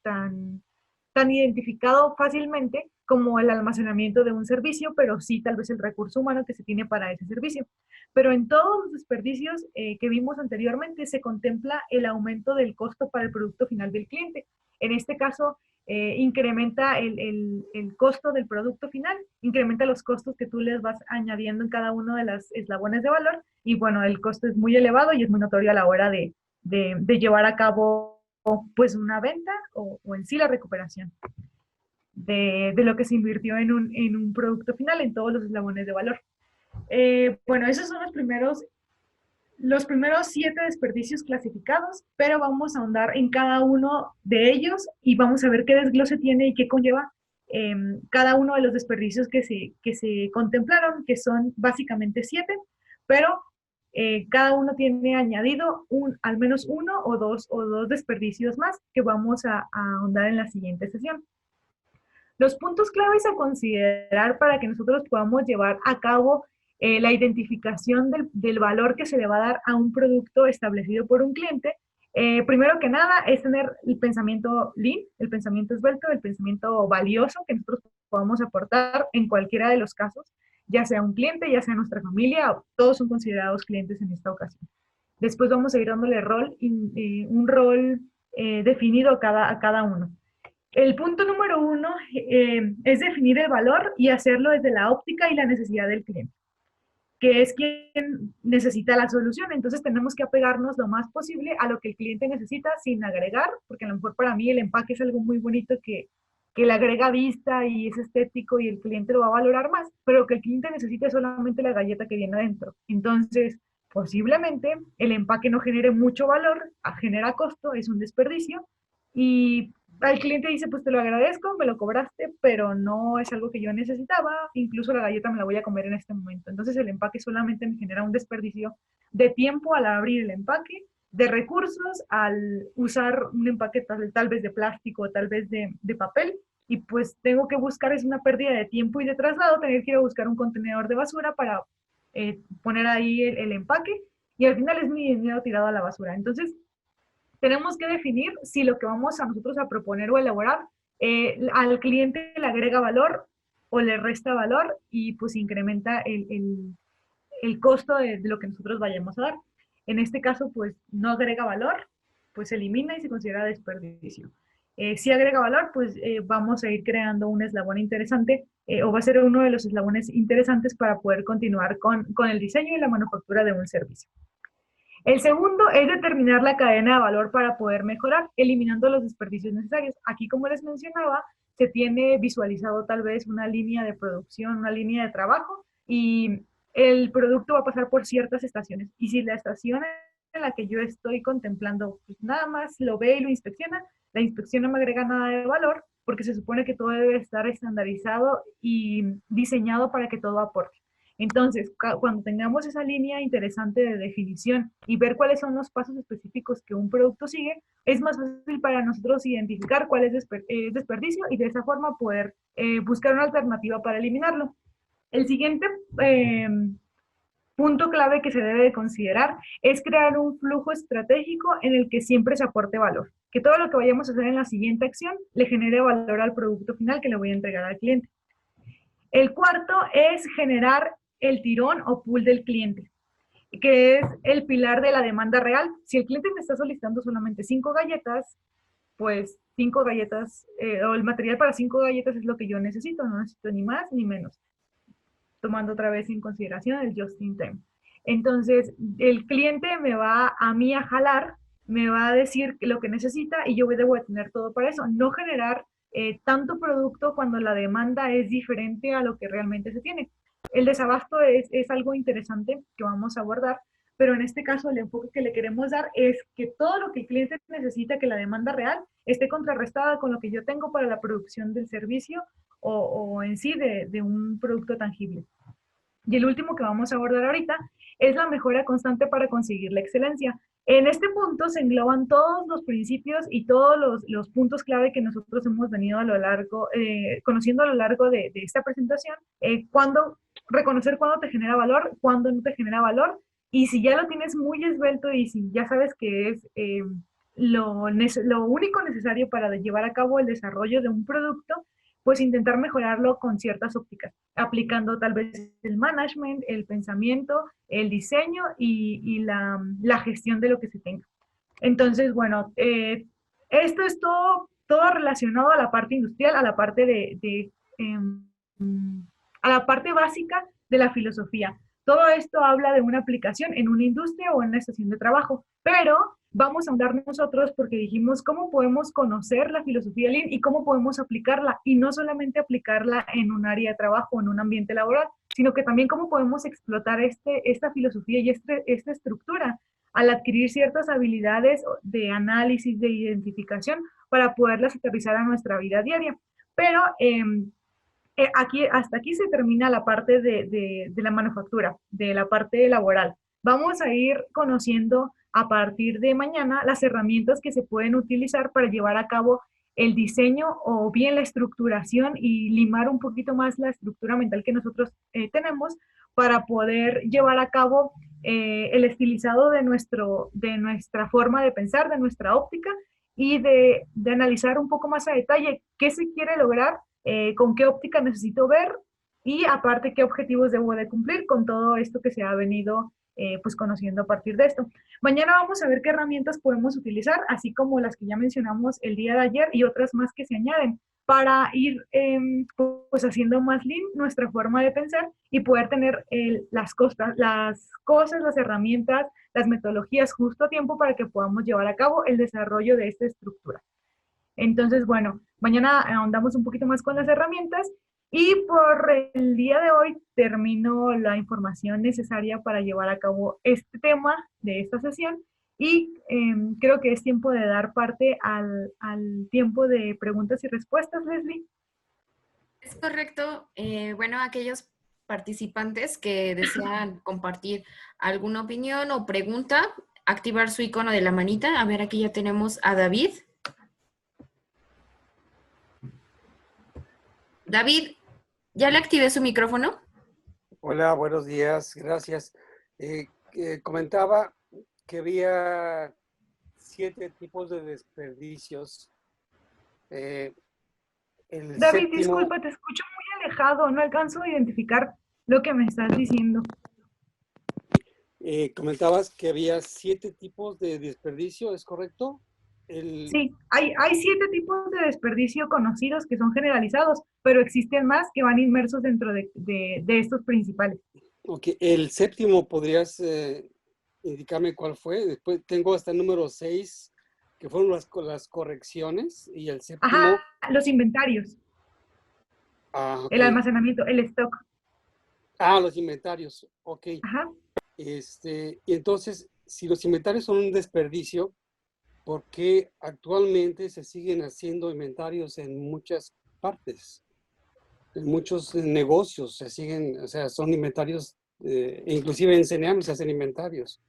identificado fácilmente como el almacenamiento de un servicio, pero sí tal vez el recurso humano que se tiene para ese servicio. Pero en todos los desperdicios que vimos anteriormente se contempla el aumento del costo para el producto final del cliente. En este caso, incrementa el costo del producto final, incrementa los costos que tú les vas añadiendo en cada uno de los eslabones de valor y bueno, el costo es muy elevado y es muy notorio a la hora de llevar a cabo pues una venta o en sí la recuperación de lo que se invirtió en un producto final en todos los eslabones de valor. Bueno, esos son los primeros 7 desperdicios clasificados, pero vamos a ahondar en cada uno de ellos y vamos a ver qué desglose tiene y qué conlleva cada uno de los desperdicios que se contemplaron, que son básicamente 7, pero cada uno tiene añadido al menos uno o dos desperdicios más que vamos a ahondar en la siguiente sesión. Los puntos claves a considerar para que nosotros podamos llevar a cabo la identificación del valor que se le va a dar a un producto establecido por un cliente, primero que nada es tener el pensamiento lean, el pensamiento esbelto, el pensamiento valioso que nosotros podamos aportar en cualquiera de los casos, ya sea un cliente, ya sea nuestra familia, todos son considerados clientes en esta ocasión. Después vamos a ir dándole un rol definido a cada uno. El punto número 1 es definir el valor y hacerlo desde la óptica y la necesidad del cliente, que es quien necesita la solución. Entonces tenemos que apegarnos lo más posible a lo que el cliente necesita sin agregar, porque a lo mejor para mí el empaque es algo muy bonito que le agrega vista y es estético y el cliente lo va a valorar más, pero lo que el cliente necesita es solamente la galleta que viene adentro. Entonces, posiblemente el empaque no genere mucho valor, genera costo, es un desperdicio y al cliente dice, pues te lo agradezco, me lo cobraste, pero no es algo que yo necesitaba, incluso la galleta me la voy a comer en este momento. Entonces el empaque solamente me genera un desperdicio de tiempo al abrir el empaque, de recursos al usar un empaque tal vez de plástico, tal vez de papel, y pues tengo que buscar, es una pérdida de tiempo y de traslado, tener que ir a buscar un contenedor de basura para poner ahí el empaque, y al final es mi dinero tirado a la basura. Entonces, tenemos que definir si lo que vamos a nosotros a proponer o elaborar al cliente le agrega valor o le resta valor y pues incrementa el costo de lo que nosotros vayamos a dar. En este caso, pues no agrega valor, pues se elimina y se considera desperdicio. Si agrega valor, pues vamos a ir creando un eslabón interesante o va a ser uno de los eslabones interesantes para poder continuar con el diseño y la manufactura de un servicio. El segundo es determinar la cadena de valor para poder mejorar, eliminando los desperdicios necesarios. Aquí, como les mencionaba, se tiene visualizado tal vez una línea de producción, una línea de trabajo, y el producto va a pasar por ciertas estaciones. Y si la estación en la que yo estoy contemplando, pues nada más lo ve y lo inspecciona, la inspección no me agrega nada de valor, porque se supone que todo debe estar estandarizado y diseñado para que todo aporte. Entonces, cuando tengamos esa línea interesante de definición y ver cuáles son los pasos específicos que un producto sigue, es más fácil para nosotros identificar cuál es desperdicio y de esa forma poder buscar una alternativa para eliminarlo. El siguiente punto clave que se debe de considerar es crear un flujo estratégico en el que siempre se aporte valor. Que todo lo que vayamos a hacer en la siguiente acción le genere valor al producto final que le voy a entregar al cliente. El cuarto es generar el tirón o pool del cliente, que es el pilar de la demanda real. Si el cliente me está solicitando solamente 5 galletas, pues 5 galletas o el material para 5 galletas es lo que yo necesito, no necesito ni más ni menos, tomando otra vez en consideración el just in time. Entonces, el cliente me va a mí a jalar, me va a decir lo que necesita y yo debo de tener todo para eso, no generar tanto producto cuando la demanda es diferente a lo que realmente se tiene. El desabasto es algo interesante que vamos a abordar, pero en este caso el enfoque que le queremos dar es que todo lo que el cliente necesita, que la demanda real, esté contrarrestada con lo que yo tengo para la producción del servicio o en sí de un producto tangible. Y el último que vamos a abordar ahorita es la mejora constante para conseguir la excelencia. En este punto se engloban todos los principios y todos los puntos clave que nosotros hemos venido a lo largo, conociendo a lo largo de esta presentación, cuando reconocer cuándo te genera valor, cuándo no te genera valor, y si ya lo tienes muy esbelto y si ya sabes que es lo único necesario para llevar a cabo el desarrollo de un producto, pues intentar mejorarlo con ciertas ópticas, aplicando tal vez el management, el pensamiento, el diseño y la gestión de lo que se tenga. Entonces, bueno, esto es todo relacionado a la parte industrial, a la parte a la parte básica de la filosofía. Todo esto habla de una aplicación en una industria o en una estación de trabajo, pero vamos a hablar nosotros porque dijimos cómo podemos conocer la filosofía Lean y cómo podemos aplicarla, y no solamente aplicarla en un área de trabajo, en un ambiente laboral, sino que también cómo podemos explotar esta filosofía y esta estructura al adquirir ciertas habilidades de análisis, de identificación, para poderlas aterrizar a nuestra vida diaria. Pero hasta aquí se termina la parte de la manufactura, de la parte laboral. Vamos a ir conociendo a partir de mañana las herramientas que se pueden utilizar para llevar a cabo el diseño o bien la estructuración y limar un poquito más la estructura mental que nosotros tenemos para poder llevar a cabo el estilizado de nuestra forma de pensar, de nuestra óptica y de analizar un poco más a detalle qué se quiere lograr, con qué óptica necesito ver y aparte qué objetivos debo de cumplir con todo esto que se ha venido pues conociendo a partir de esto. Mañana vamos a ver qué herramientas podemos utilizar, así como las que ya mencionamos el día de ayer y otras más que se añaden para ir pues haciendo más lean nuestra forma de pensar y poder tener las herramientas, las metodologías justo a tiempo para que podamos llevar a cabo el desarrollo de esta estructura. Entonces, bueno, mañana ahondamos un poquito más con las herramientas y por el día de hoy termino la información necesaria para llevar a cabo este tema de esta sesión y creo que es tiempo de dar parte al tiempo de preguntas y respuestas, Leslie. Es correcto. Bueno, aquellos participantes que desean compartir alguna opinión o pregunta, activar su icono de la manita. A ver, aquí ya tenemos a David. David, ¿ya le activé su micrófono? Hola, buenos días, gracias. Comentaba que había 7 tipos de desperdicios. El David, séptimo, disculpa, te escucho muy alejado, no alcanzo a identificar lo que me estás diciendo. comentabas que había 7 tipos de desperdicio, ¿es correcto? Sí, hay 7 tipos de desperdicio conocidos que son generalizados, pero existen más que van inmersos dentro de estos principales. Ok, el séptimo, ¿podrías indicarme cuál fue? Después tengo hasta el número 6, que fueron las correcciones, y el séptimo... Ajá, los inventarios, ok. el almacenamiento, el stock. Los inventarios, ok. Ajá. Y entonces, si los inventarios son un desperdicio, ¿por qué actualmente se siguen haciendo inventarios en muchas partes? En muchos negocios se siguen, o sea, son inventarios, inclusive en CNEAM se hacen inventarios.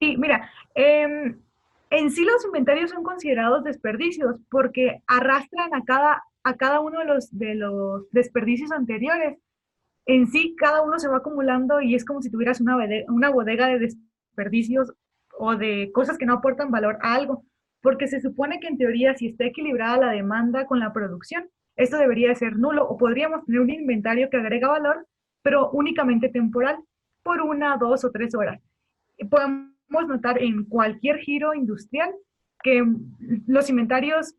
Sí, mira, en sí los inventarios son considerados desperdicios porque arrastran a cada uno de los desperdicios anteriores. En sí, cada uno se va acumulando y es como si tuvieras una bodega de desperdicios o de cosas que no aportan valor a algo, porque se supone que en teoría si está equilibrada la demanda con la producción, esto debería de ser nulo o podríamos tener un inventario que agrega valor, pero únicamente temporal, por 1, 2 o 3 horas. Podemos notar en cualquier giro industrial que los inventarios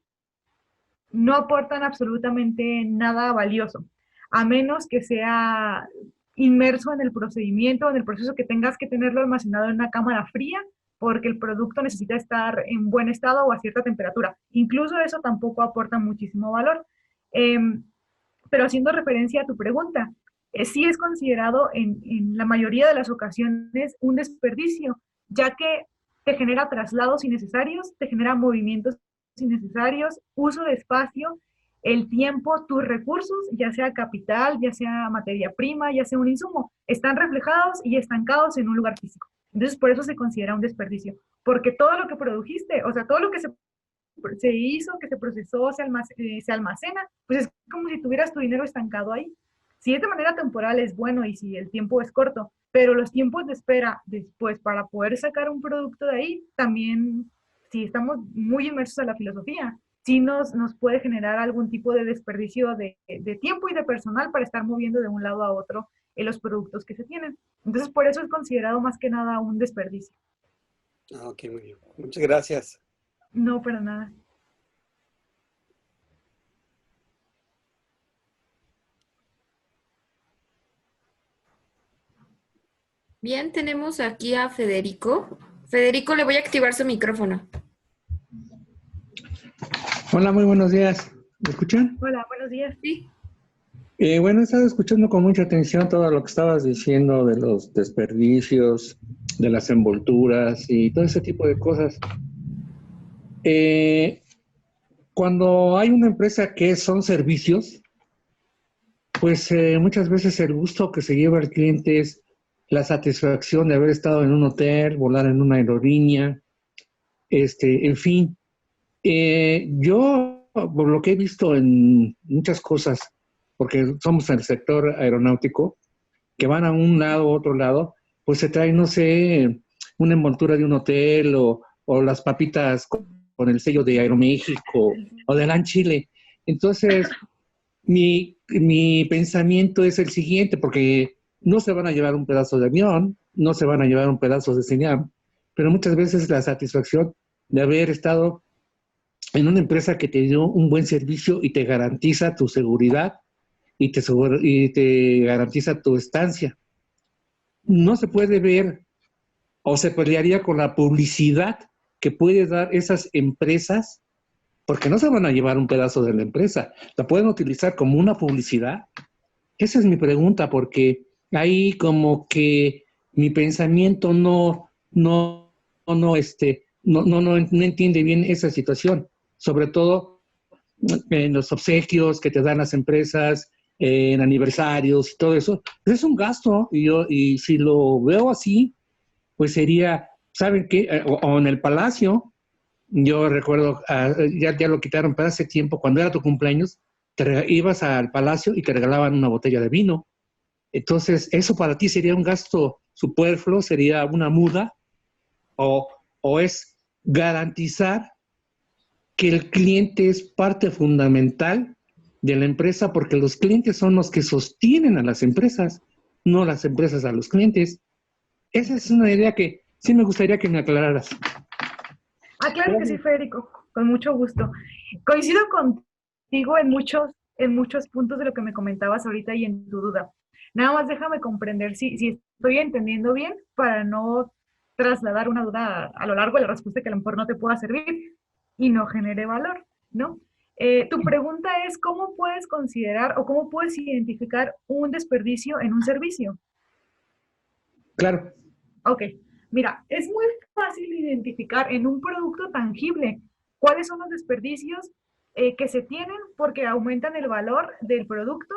no aportan absolutamente nada valioso, a menos que sea inmerso en el procedimiento, en el proceso que tengas que tenerlo almacenado en una cámara fría, porque el producto necesita estar en buen estado o a cierta temperatura. Incluso eso tampoco aporta muchísimo valor. Eh, pero haciendo referencia a tu pregunta, sí es considerado en la mayoría de las ocasiones un desperdicio, ya que te genera traslados innecesarios, te genera movimientos innecesarios, uso de espacio, el tiempo, tus recursos, ya sea capital, ya sea materia prima, ya sea un insumo, están reflejados y estancados en un lugar físico. Entonces, por eso se considera un desperdicio, porque todo lo que produjiste, o sea, todo lo que se hizo, que se procesó, se almacena, pues es como si tuvieras tu dinero estancado ahí. Si es de manera temporal es bueno y si el tiempo es corto, pero los tiempos de espera después para poder sacar un producto de ahí, también, si estamos muy inmersos a la filosofía, sí nos puede generar algún tipo de desperdicio de tiempo y de personal para estar moviendo de un lado a otro en los productos que se tienen. Entonces, por eso es considerado más que nada un desperdicio. Ok, muy bien. Muchas gracias. No, para nada. Bien, tenemos aquí a Federico. Federico, le voy a activar su micrófono. Hola, muy buenos días. ¿Me escuchan? Hola, buenos días. Sí. Bueno, he estado escuchando con mucha atención todo lo que estabas diciendo de los desperdicios, de las envolturas y todo ese tipo de cosas. cuando hay una empresa que son servicios, pues muchas veces el gusto que se lleva el cliente es la satisfacción de haber estado en un hotel, volar en una aerolínea, en fin. Yo, por lo que he visto en muchas cosas, porque somos en el sector aeronáutico, que van a un lado u otro lado, pues se trae, no sé, una envoltura de un hotel o las papitas con el sello de Aeroméxico o de LAN Chile. Entonces, mi pensamiento es el siguiente, porque no se van a llevar un pedazo de avión, no se van a llevar un pedazo de señal, pero muchas veces la satisfacción de haber estado en una empresa que te dio un buen servicio y te garantiza tu seguridad y te garantiza tu estancia. No se puede ver o se pelearía con la publicidad que puede dar esas empresas, porque no se van a llevar un pedazo de la empresa, la pueden utilizar como una publicidad. Esa es mi pregunta, porque ahí como que mi pensamiento no entiende bien esa situación, sobre todo en los obsequios que te dan las empresas, en aniversarios y todo eso. Es un gasto, y si lo veo así, pues sería, ¿saben qué? O en el Palacio, yo recuerdo, ya lo quitaron, pero hace tiempo, cuando era tu cumpleaños, ibas al Palacio y te regalaban una botella de vino. Entonces, ¿eso para ti sería un gasto superfluo? ¿Sería una muda? ¿O es garantizar que el cliente es parte fundamental de la empresa, porque los clientes son los que sostienen a las empresas, no las empresas a los clientes? Esa es una idea que sí me gustaría que me aclararas. Ah, claro que sí, Federico, con mucho gusto. Coincido contigo en muchos puntos de lo que me comentabas ahorita y en tu duda. Nada más déjame comprender si estoy entendiendo bien para no trasladar una duda a lo largo de la respuesta que a lo mejor no te pueda servir y no genere valor, ¿no? Tu pregunta es, ¿cómo puedes considerar o cómo puedes identificar un desperdicio en un servicio? Claro. Ok, mira, es muy fácil identificar en un producto tangible cuáles son los desperdicios que se tienen porque aumentan el valor del producto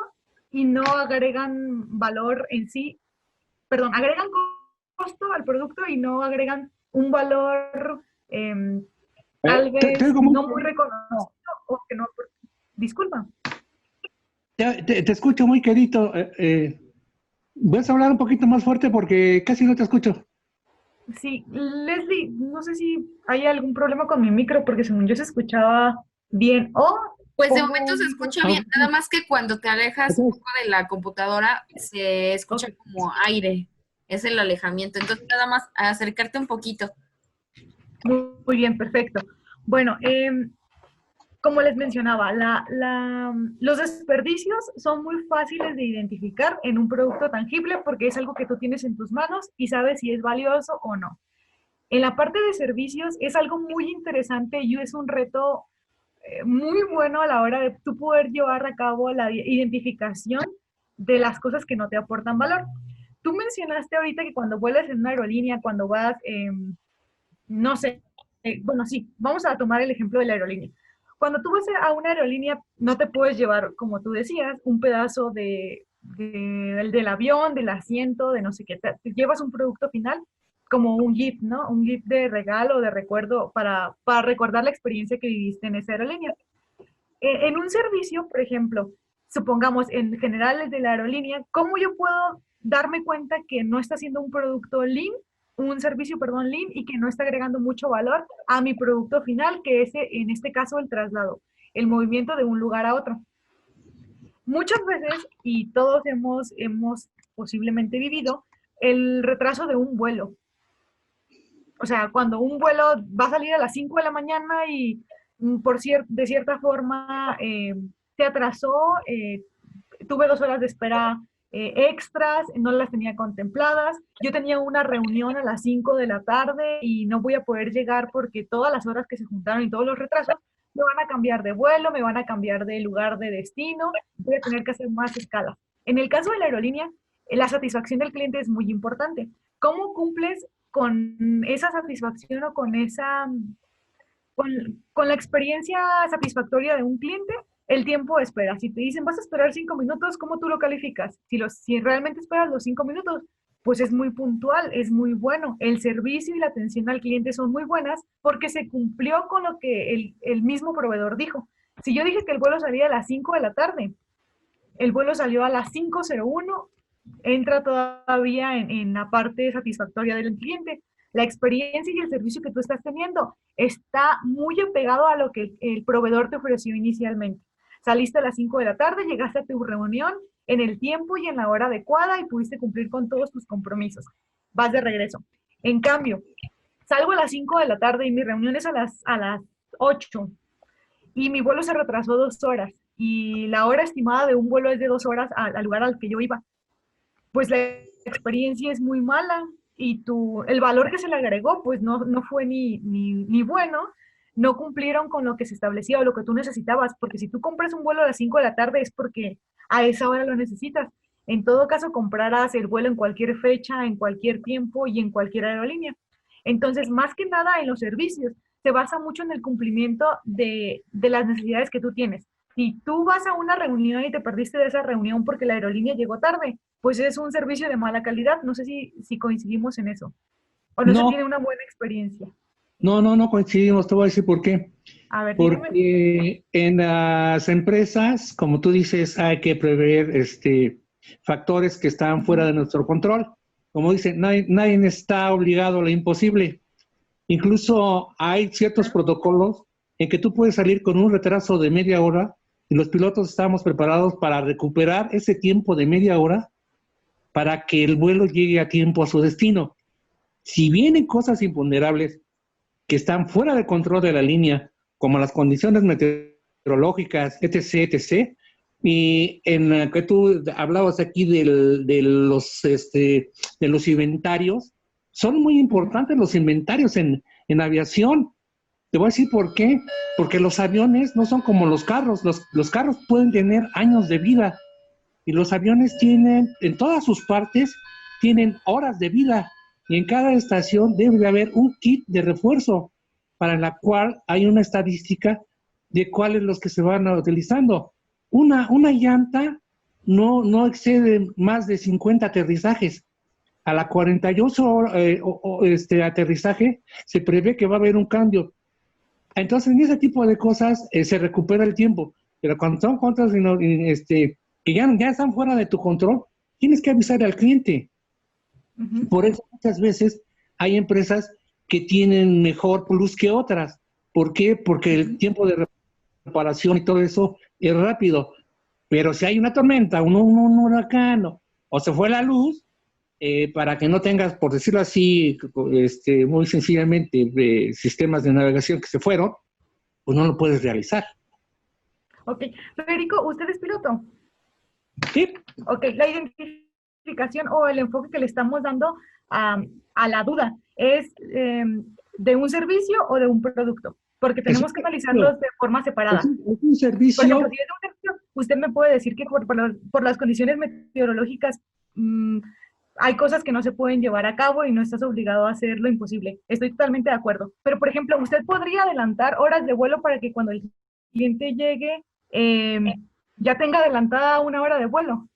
y no agregan valor en sí, perdón, agregan costo al producto y no agregan un valor tal vez no muy reconocido o que no, disculpa. Te escucho muy querido. ¿Puedes hablar un poquito más fuerte porque casi no te escucho? Sí, Leslie, no sé si hay algún problema con mi micro porque según yo se escuchaba bien. Pues de Pongo momento un se micro. escucha bien, nada más que cuando te alejas un poco de la computadora se escucha como aire, es el alejamiento, entonces nada más acercarte un poquito. Muy bien, perfecto. Bueno, como les mencionaba, los desperdicios son muy fáciles de identificar en un producto tangible porque es algo que tú tienes en tus manos y sabes si es valioso o no. En la parte de servicios es algo muy interesante y es un reto muy bueno a la hora de tú poder llevar a cabo la identificación de las cosas que no te aportan valor. Tú mencionaste ahorita que cuando vuelas en una aerolínea, cuando vas, no sé, bueno, sí, vamos a tomar el ejemplo de la aerolínea. Cuando tú vas a una aerolínea, no te puedes llevar, como tú decías, un pedazo del avión, del asiento, de no sé qué. Te llevas un producto final como un gift, ¿no? Un gift de regalo, de recuerdo, para recordar la experiencia que viviste en esa aerolínea. En un servicio, por ejemplo, supongamos en general de la aerolínea, ¿cómo yo puedo darme cuenta que no está haciendo un producto lean, un servicio, perdón, lean, y que no está agregando mucho valor a mi producto final, que es en este caso el traslado, el movimiento de un lugar a otro? Muchas veces, y todos hemos posiblemente vivido, el retraso de un vuelo. O sea, cuando un vuelo va a salir a las 5 de la mañana y de cierta forma se atrasó, tuve 2 horas de espera extras, no las tenía contempladas. Yo tenía una reunión a las 5 de la tarde y no voy a poder llegar porque todas las horas que se juntaron y todos los retrasos me van a cambiar de vuelo, me van a cambiar de lugar de destino, voy a tener que hacer más escalas. En el caso de la aerolínea, la satisfacción del cliente es muy importante. ¿Cómo cumples con esa satisfacción o con esa con la experiencia satisfactoria de un cliente, el tiempo de espera. Si te dicen, vas a esperar 5 minutos, ¿cómo tú lo calificas? Si realmente esperas los 5 minutos, pues es muy puntual, es muy bueno. El servicio y la atención al cliente son muy buenas porque se cumplió con lo que el mismo proveedor dijo. Si yo dije que el vuelo salía a las 5 de la tarde, el vuelo salió a las 5:01, entra todavía en la parte satisfactoria del cliente. La experiencia y el servicio que tú estás teniendo está muy apegado a lo que el proveedor te ofreció inicialmente. Saliste a las 5 de la tarde, llegaste a tu reunión en el tiempo y en la hora adecuada y pudiste cumplir con todos tus compromisos. Vas de regreso. En cambio, salgo a las 5 de la tarde y mi reunión es a las 8 y mi vuelo se retrasó 2 horas y la hora estimada de un vuelo es de 2 horas al lugar al que yo iba. Pues la experiencia es muy mala y el valor que se le agregó pues no fue ni bueno, no cumplieron con lo que se establecía o lo que tú necesitabas, porque si tú compras un vuelo a las 5 de la tarde es porque a esa hora lo necesitas. En todo caso, comprarás el vuelo en cualquier fecha, en cualquier tiempo y en cualquier aerolínea. Entonces, más que nada en los servicios, se basa mucho en el cumplimiento de las necesidades que tú tienes. Si tú vas a una reunión y te perdiste de esa reunión porque la aerolínea llegó tarde, pues es un servicio de mala calidad. No sé si coincidimos en eso. O no se No, tiene una buena experiencia. no coincidimos, te voy a decir por qué. A ver, dígame. Porque en las empresas, como tú dices, hay que prever factores que están fuera de nuestro control. Como dicen, nadie está obligado a lo imposible. Incluso hay ciertos protocolos en que tú puedes salir con un retraso de media hora y los pilotos estamos preparados para recuperar ese tiempo de media hora para que el vuelo llegue a tiempo a su destino. Si vienen cosas imponderables que están fuera de control de la línea, como las condiciones meteorológicas, etc., y en la que tú hablabas aquí de los inventarios, son muy importantes los inventarios en aviación. Te voy a decir por qué. Porque los aviones no son como los carros. Los carros pueden tener años de vida y los aviones tienen, en todas sus partes, tienen horas de vida. Y en cada estación debe de haber un kit de refuerzo para la cual hay una estadística de cuáles los que se van utilizando. Una llanta no excede más de 50 aterrizajes. A la 48 aterrizaje se prevé que va a haber un cambio. Entonces, en ese tipo de cosas se recupera el tiempo. Pero cuando son cosas que ya están fuera de tu control, tienes que avisar al cliente. Uh-huh. Por eso muchas veces hay empresas que tienen mejor plus que otras. ¿Por qué? Porque el tiempo de reparación y todo eso es rápido. Pero si hay una tormenta, un huracán, o se fue la luz, para que no tengas, por decirlo así, muy sencillamente, sistemas de navegación que se fueron, pues no lo puedes realizar. Ok. Federico, ¿usted es piloto? Sí. Ok, la identificación o el enfoque que le estamos dando a la duda es de un servicio o de un producto, porque tenemos que analizarlos de forma separada. Es un servicio. Por ejemplo, si es un servicio, usted me puede decir que por las condiciones meteorológicas hay cosas que no se pueden llevar a cabo y no estás obligado a hacer lo imposible. Estoy totalmente de acuerdo. Pero, por ejemplo, usted podría adelantar horas de vuelo para que cuando el cliente llegue ya tenga adelantada 1 hora de vuelo.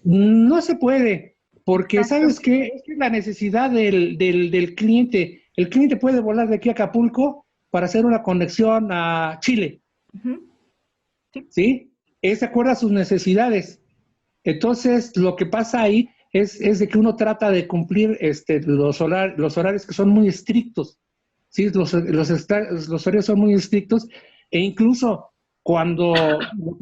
No se puede, porque Exacto. ¿sabes qué? Es la necesidad del cliente. El cliente puede volar de aquí a Acapulco para hacer una conexión a Chile. Uh-huh. ¿Sí? Es de acuerdo a sus necesidades. Entonces, lo que pasa ahí es de que uno trata de cumplir los horarios que son muy estrictos. ¿Sí? Los horarios son muy estrictos e incluso cuando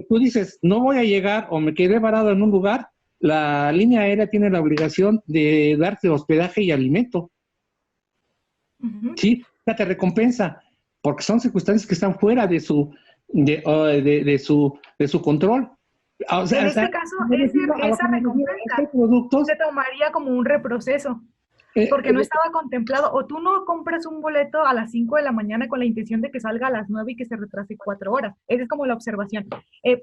tú dices, no voy a llegar o me quedé varado en un lugar, la línea aérea tiene la obligación de darte hospedaje y alimento. Uh-huh. Sí, te recompensa, porque son circunstancias que están fuera de su control. O sea, en este caso, esa recompensa se tomaría como un reproceso, porque no estaba contemplado, o tú no compras un boleto a las 5 de la mañana con la intención de que salga a las 9 y que se retrase 4 horas. Esa es como la observación.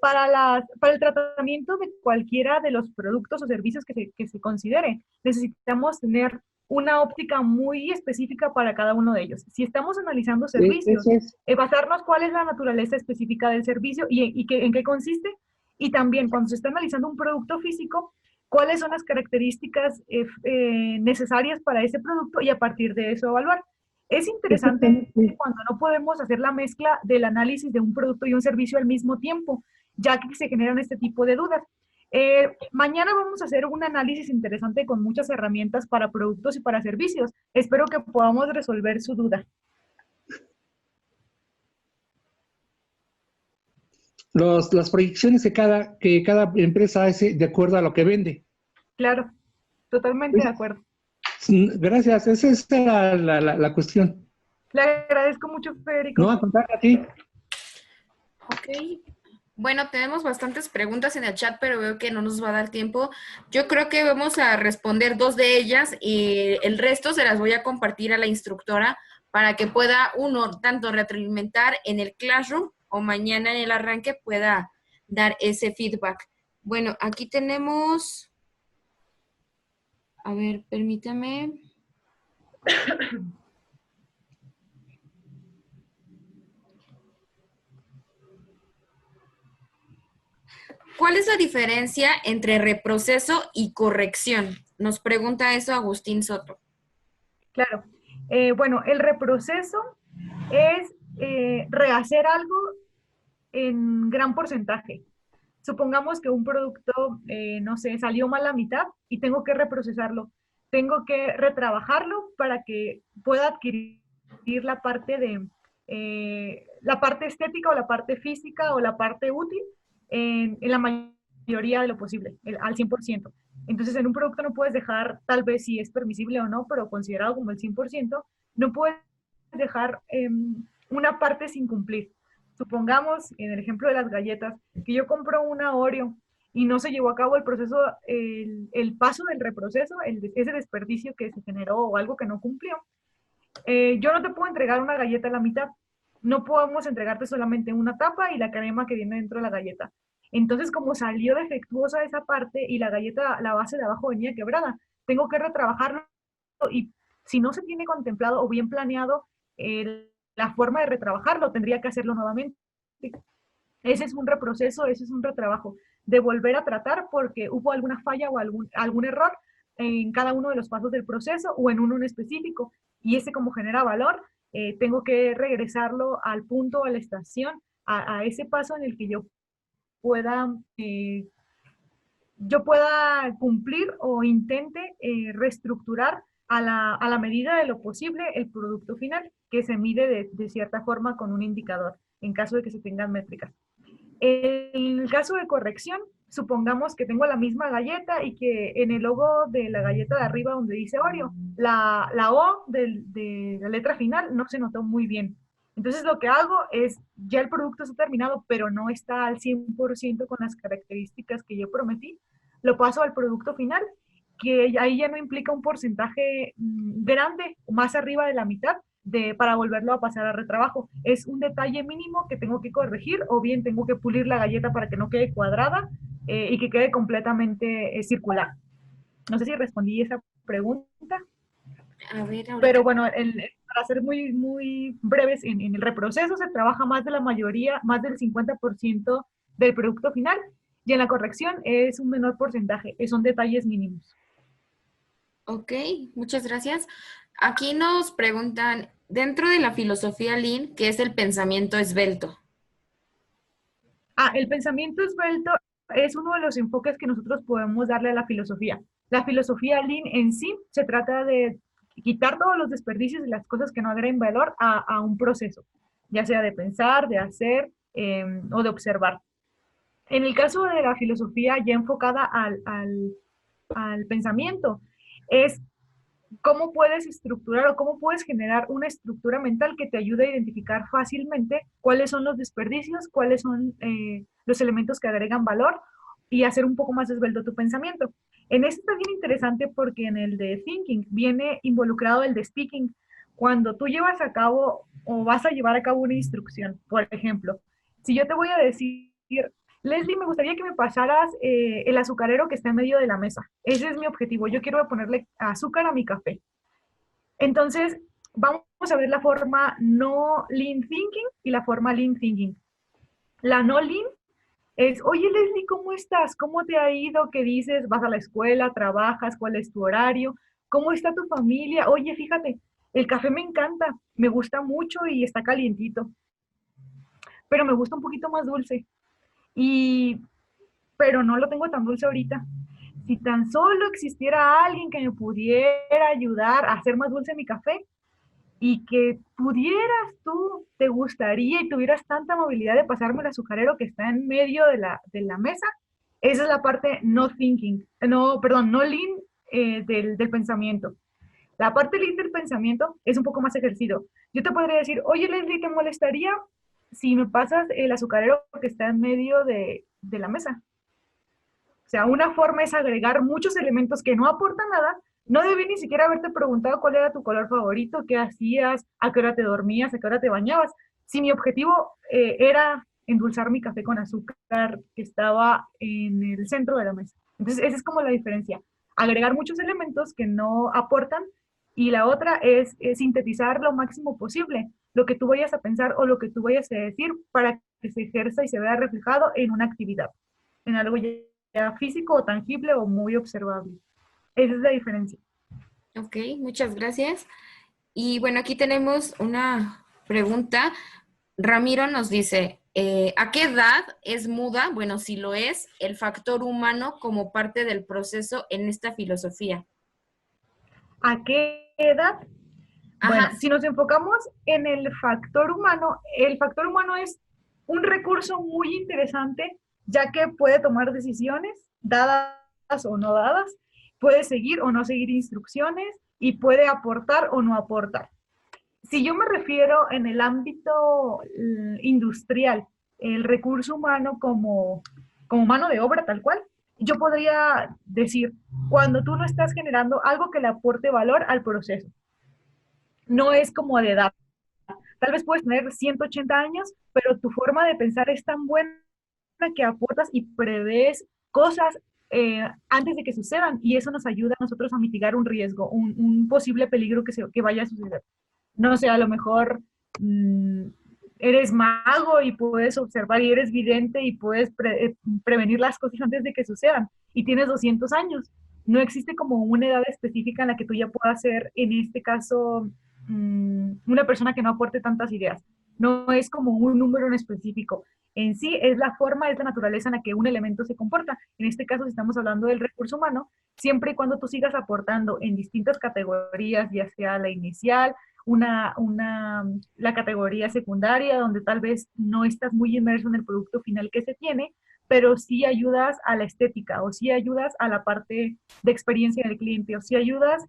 Para el tratamiento de cualquiera de los productos o servicios que se considere, necesitamos tener una óptica muy específica para cada uno de ellos. Si estamos analizando Sí, servicios, eso es. basarnos cuál es la naturaleza específica del servicio en qué consiste, y también cuando se está analizando un producto físico, cuáles son las características necesarias para ese producto y a partir de eso evaluar. Es interesante Exactamente. cuando no podemos hacer la mezcla del análisis de un producto y un servicio al mismo tiempo, ya que se generan este tipo de dudas. Mañana vamos a hacer un análisis interesante con muchas herramientas para productos y para servicios. Espero que podamos resolver su duda. Las proyecciones que cada empresa hace de acuerdo a lo que vende. Claro, totalmente de acuerdo. Gracias, esa es la cuestión. Le agradezco mucho, Federico. No, a contar a ti. Ok. Bueno, tenemos bastantes preguntas en el chat, pero veo que no nos va a dar tiempo. Yo creo que vamos a responder 2 de ellas y el resto se las voy a compartir a la instructora para que pueda uno tanto retroalimentar en el Classroom o mañana en el arranque pueda dar ese feedback. Bueno, aquí tenemos, a ver, permítame. ¿Cuál es la diferencia entre reproceso y corrección? Nos pregunta eso Agustín Soto. Claro. Bueno, el reproceso es rehacer algo en gran porcentaje. Supongamos que un producto, no sé, salió mal a mitad y tengo que reprocesarlo. Tengo que retrabajarlo para que pueda adquirir la parte estética o la parte física o la parte útil en la mayoría de lo posible, al 100%. Entonces, en un producto no puedes dejar, tal vez si es permisible o no, pero considerado como el 100%, no puedes dejar una parte sin cumplir. Supongamos, en el ejemplo de las galletas, que yo compro una Oreo y no se llevó a cabo el proceso, el paso del reproceso, ese desperdicio que se generó o algo que no cumplió. Yo no te puedo entregar una galleta a la mitad. No podemos entregarte solamente una tapa y la crema que viene dentro de la galleta. Entonces, como salió defectuosa esa parte y la galleta, la base de abajo venía quebrada, tengo que retrabajarlo y si no se tiene contemplado o bien planeado la forma de retrabajarlo, tendría que hacerlo nuevamente. Ese es un reproceso, ese es un retrabajo de volver a tratar porque hubo alguna falla o algún error en cada uno de los pasos del proceso o en uno en específico. Y ese como genera valor, tengo que regresarlo al punto, a la estación, a ese paso en el que yo pueda cumplir o intente reestructurar a la medida de lo posible el producto final, que se mide de cierta forma con un indicador, en caso de que se tengan métricas. En el caso de corrección, supongamos que tengo la misma galleta y que en el logo de la galleta de arriba donde dice Oreo, la O de la letra final no se notó muy bien. Entonces lo que hago es, ya el producto está terminado, pero no está al 100% con las características que yo prometí, lo paso al producto final, que ahí ya no implica un porcentaje grande, más arriba de la mitad, para volverlo a pasar a retrabajo. Es un detalle mínimo que tengo que corregir o bien tengo que pulir la galleta para que no quede cuadrada y que quede completamente circular. No sé si respondí esa pregunta. A ver, ahorita. Pero bueno, para ser muy, muy breves, en el reproceso se trabaja más de la mayoría, más del 50% del producto final y en la corrección es un menor porcentaje, son detalles mínimos. Ok, muchas gracias. Aquí nos preguntan, dentro de la filosofía Lean, ¿qué es el pensamiento esbelto? El pensamiento esbelto es uno de los enfoques que nosotros podemos darle a la filosofía. La filosofía Lean en sí se trata de quitar todos los desperdicios y las cosas que no agreguen valor a un proceso, ya sea de pensar, de hacer o de observar. En el caso de la filosofía ya enfocada al pensamiento, es cómo puedes estructurar o cómo puedes generar una estructura mental que te ayude a identificar fácilmente cuáles son los desperdicios, cuáles son los elementos que agregan valor y hacer un poco más esbelto tu pensamiento. En este está bien interesante porque en el de thinking viene involucrado el de speaking. Cuando tú llevas a cabo o vas a llevar a cabo una instrucción, por ejemplo, si yo te voy a decir, Leslie, me gustaría que me pasaras el azucarero que está en medio de la mesa. Ese es mi objetivo. Yo quiero ponerle azúcar a mi café. Entonces, vamos a ver la forma no lean thinking y la forma lean thinking. La no lean es, oye Leslie, ¿cómo estás? ¿Cómo te ha ido? ¿Qué dices? ¿Vas a la escuela? ¿Trabajas? ¿Cuál es tu horario? ¿Cómo está tu familia? Oye, fíjate, el café me encanta, me gusta mucho y está calientito, pero me gusta un poquito más dulce. Y, pero no lo tengo tan dulce ahorita. Si tan solo existiera alguien que me pudiera ayudar a hacer más dulce mi café, y que pudieras tú, te gustaría y tuvieras tanta movilidad de pasarme el azucarero que está en medio de la mesa, esa es la parte no thinking, no, perdón, no lean del pensamiento. La parte lean del pensamiento es un poco más ejercido. Yo te podría decir, oye Leslie, ¿te molestaría si me pasas el azucarero que está en medio de la mesa? O sea, una forma es agregar muchos elementos que no aportan nada. No debí ni siquiera haberte preguntado cuál era tu color favorito, qué hacías, a qué hora te dormías, a qué hora te bañabas. Si mi objetivo era endulzar mi café con azúcar que estaba en el centro de la mesa. Entonces, esa es como la diferencia. Agregar muchos elementos que no aportan y la otra es sintetizar lo máximo posible lo que tú vayas a pensar o lo que tú vayas a decir para que se ejerza y se vea reflejado en una actividad, en algo ya físico o tangible o muy observable. Esa es la diferencia. Ok, muchas gracias. Y bueno, aquí tenemos una pregunta. Ramiro nos dice, ¿a qué edad es muda? Bueno, si lo es, el factor humano como parte del proceso en esta filosofía. ¿A qué edad? Ajá, Bueno, si nos enfocamos en el factor humano es un recurso muy interesante, ya que puede tomar decisiones, dadas o no dadas, puede seguir o no seguir instrucciones y puede aportar o no aportar. Si yo me refiero en el ámbito industrial, el recurso humano como mano de obra tal cual, yo podría decir, cuando tú no estás generando algo que le aporte valor al proceso, no es como de edad. Tal vez puedes tener 180 años, pero tu forma de pensar es tan buena que aportas y prevés cosas antes de que sucedan y eso nos ayuda a nosotros a mitigar un riesgo, un posible peligro que vaya a suceder. No sé, a lo mejor mmm, eres mago y puedes observar y eres vidente y puedes prevenir las cosas antes de que sucedan y tienes 200 años. No existe como una edad específica en la que tú ya puedas ser, en este caso, una persona que no aporte tantas ideas. No es como un número en específico. En sí es la forma, es la naturaleza en la que un elemento se comporta. En este caso, si estamos hablando del recurso humano, siempre y cuando tú sigas aportando en distintas categorías, ya sea la inicial, la categoría secundaria, donde tal vez no estás muy inmerso en el producto final que se tiene, pero sí ayudas a la estética o sí ayudas a la parte de experiencia del cliente o sí ayudas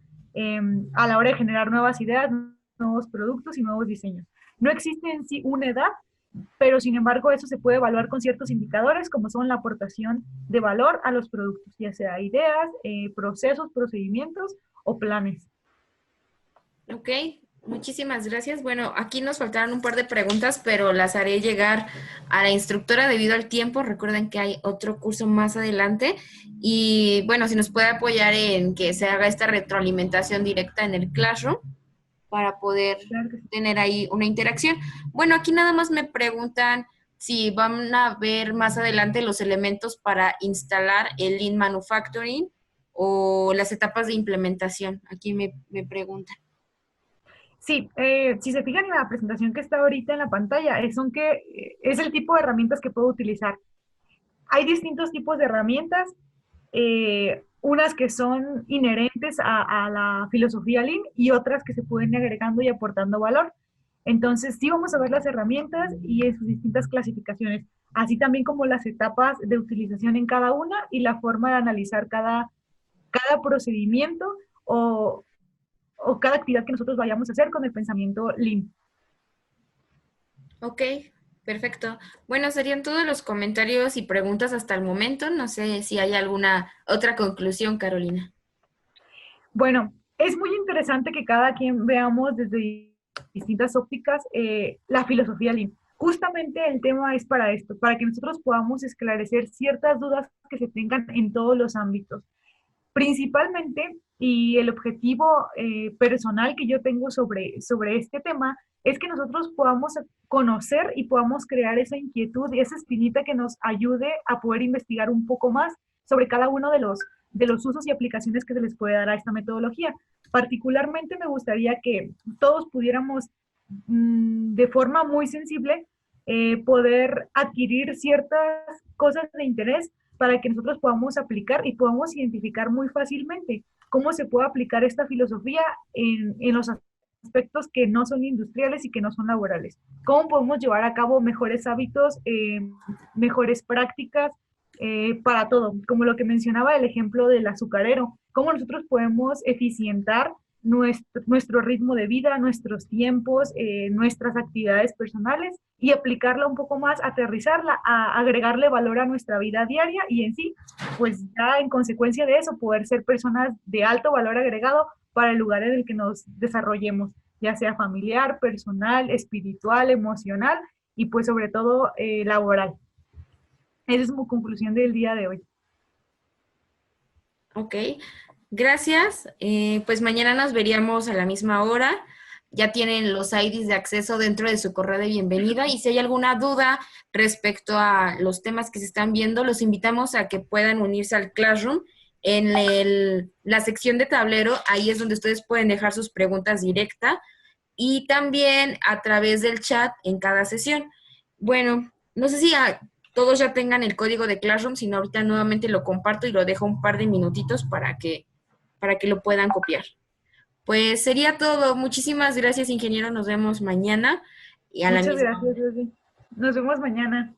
a la hora de generar nuevas ideas, nuevos productos y nuevos diseños. No existe en sí una edad, pero sin embargo eso se puede evaluar con ciertos indicadores como son la aportación de valor a los productos, ya sea ideas, procesos, procedimientos o planes. ok, muchísimas gracias. Bueno, aquí nos faltaron un par de preguntas, pero las haré llegar a la instructora debido al tiempo. Recuerden que hay otro curso más adelante y bueno, si nos puede apoyar en que se haga esta retroalimentación directa en el Classroom para poder Claro que sí. tener ahí una interacción. Bueno, aquí nada más me preguntan si van a ver más adelante los elementos para instalar el Lean Manufacturing o las etapas de implementación. Aquí me preguntan. Sí, si se fijan en la presentación que está ahorita en la pantalla, es el tipo de herramientas que puedo utilizar. Hay distintos tipos de herramientas, unas que son inherentes a la filosofía Lean y otras que se pueden ir agregando y aportando valor. Entonces, sí vamos a ver las herramientas y sus distintas clasificaciones, así también como las etapas de utilización en cada una y la forma de analizar cada procedimiento o, o cada actividad que nosotros vayamos a hacer con el pensamiento Lean. Ok, perfecto. Bueno, serían todos los comentarios y preguntas hasta el momento. No sé si hay alguna otra conclusión, Carolina. Bueno, es muy interesante que cada quien veamos desde distintas ópticas la filosofía Lean. Justamente el tema es para esto, para que nosotros podamos esclarecer ciertas dudas que se tengan en todos los ámbitos. Principalmente, y el objetivo personal que yo tengo sobre este tema, es que nosotros podamos conocer y podamos crear esa inquietud y esa espinita que nos ayude a poder investigar un poco más sobre cada uno de los usos y aplicaciones que se les puede dar a esta metodología. Particularmente me gustaría que todos pudiéramos de forma muy sensible poder adquirir ciertas cosas de interés para que nosotros podamos aplicar y podamos identificar muy fácilmente cómo se puede aplicar esta filosofía en los aspectos que no son industriales y que no son laborales. Cómo podemos llevar a cabo mejores hábitos, mejores prácticas para todo, como lo que mencionaba el ejemplo del azucarero, cómo nosotros podemos eficientar nuestro ritmo de vida, nuestros tiempos, nuestras actividades personales y aplicarla un poco más, aterrizarla, a agregarle valor a nuestra vida diaria y en sí, pues ya en consecuencia de eso, poder ser personas de alto valor agregado para el lugar en el que nos desarrollemos, ya sea familiar, personal, espiritual, emocional y pues sobre todo laboral. Esa es mi conclusión del día de hoy. Ok, gracias. Pues mañana nos veríamos a la misma hora. Ya tienen los IDs de acceso dentro de su correo de bienvenida y si hay alguna duda respecto a los temas que se están viendo, los invitamos a que puedan unirse al Classroom. En la sección de tablero, ahí es donde ustedes pueden dejar sus preguntas directas y también a través del chat en cada sesión. Bueno, no sé si todos ya tengan el código de Classroom, sino ahorita nuevamente lo comparto y lo dejo un par de minutitos para que lo puedan copiar. Pues sería todo. Muchísimas gracias, ingeniero. Nos vemos mañana y a la Muchas misma. gracias, Rosy. Nos vemos mañana.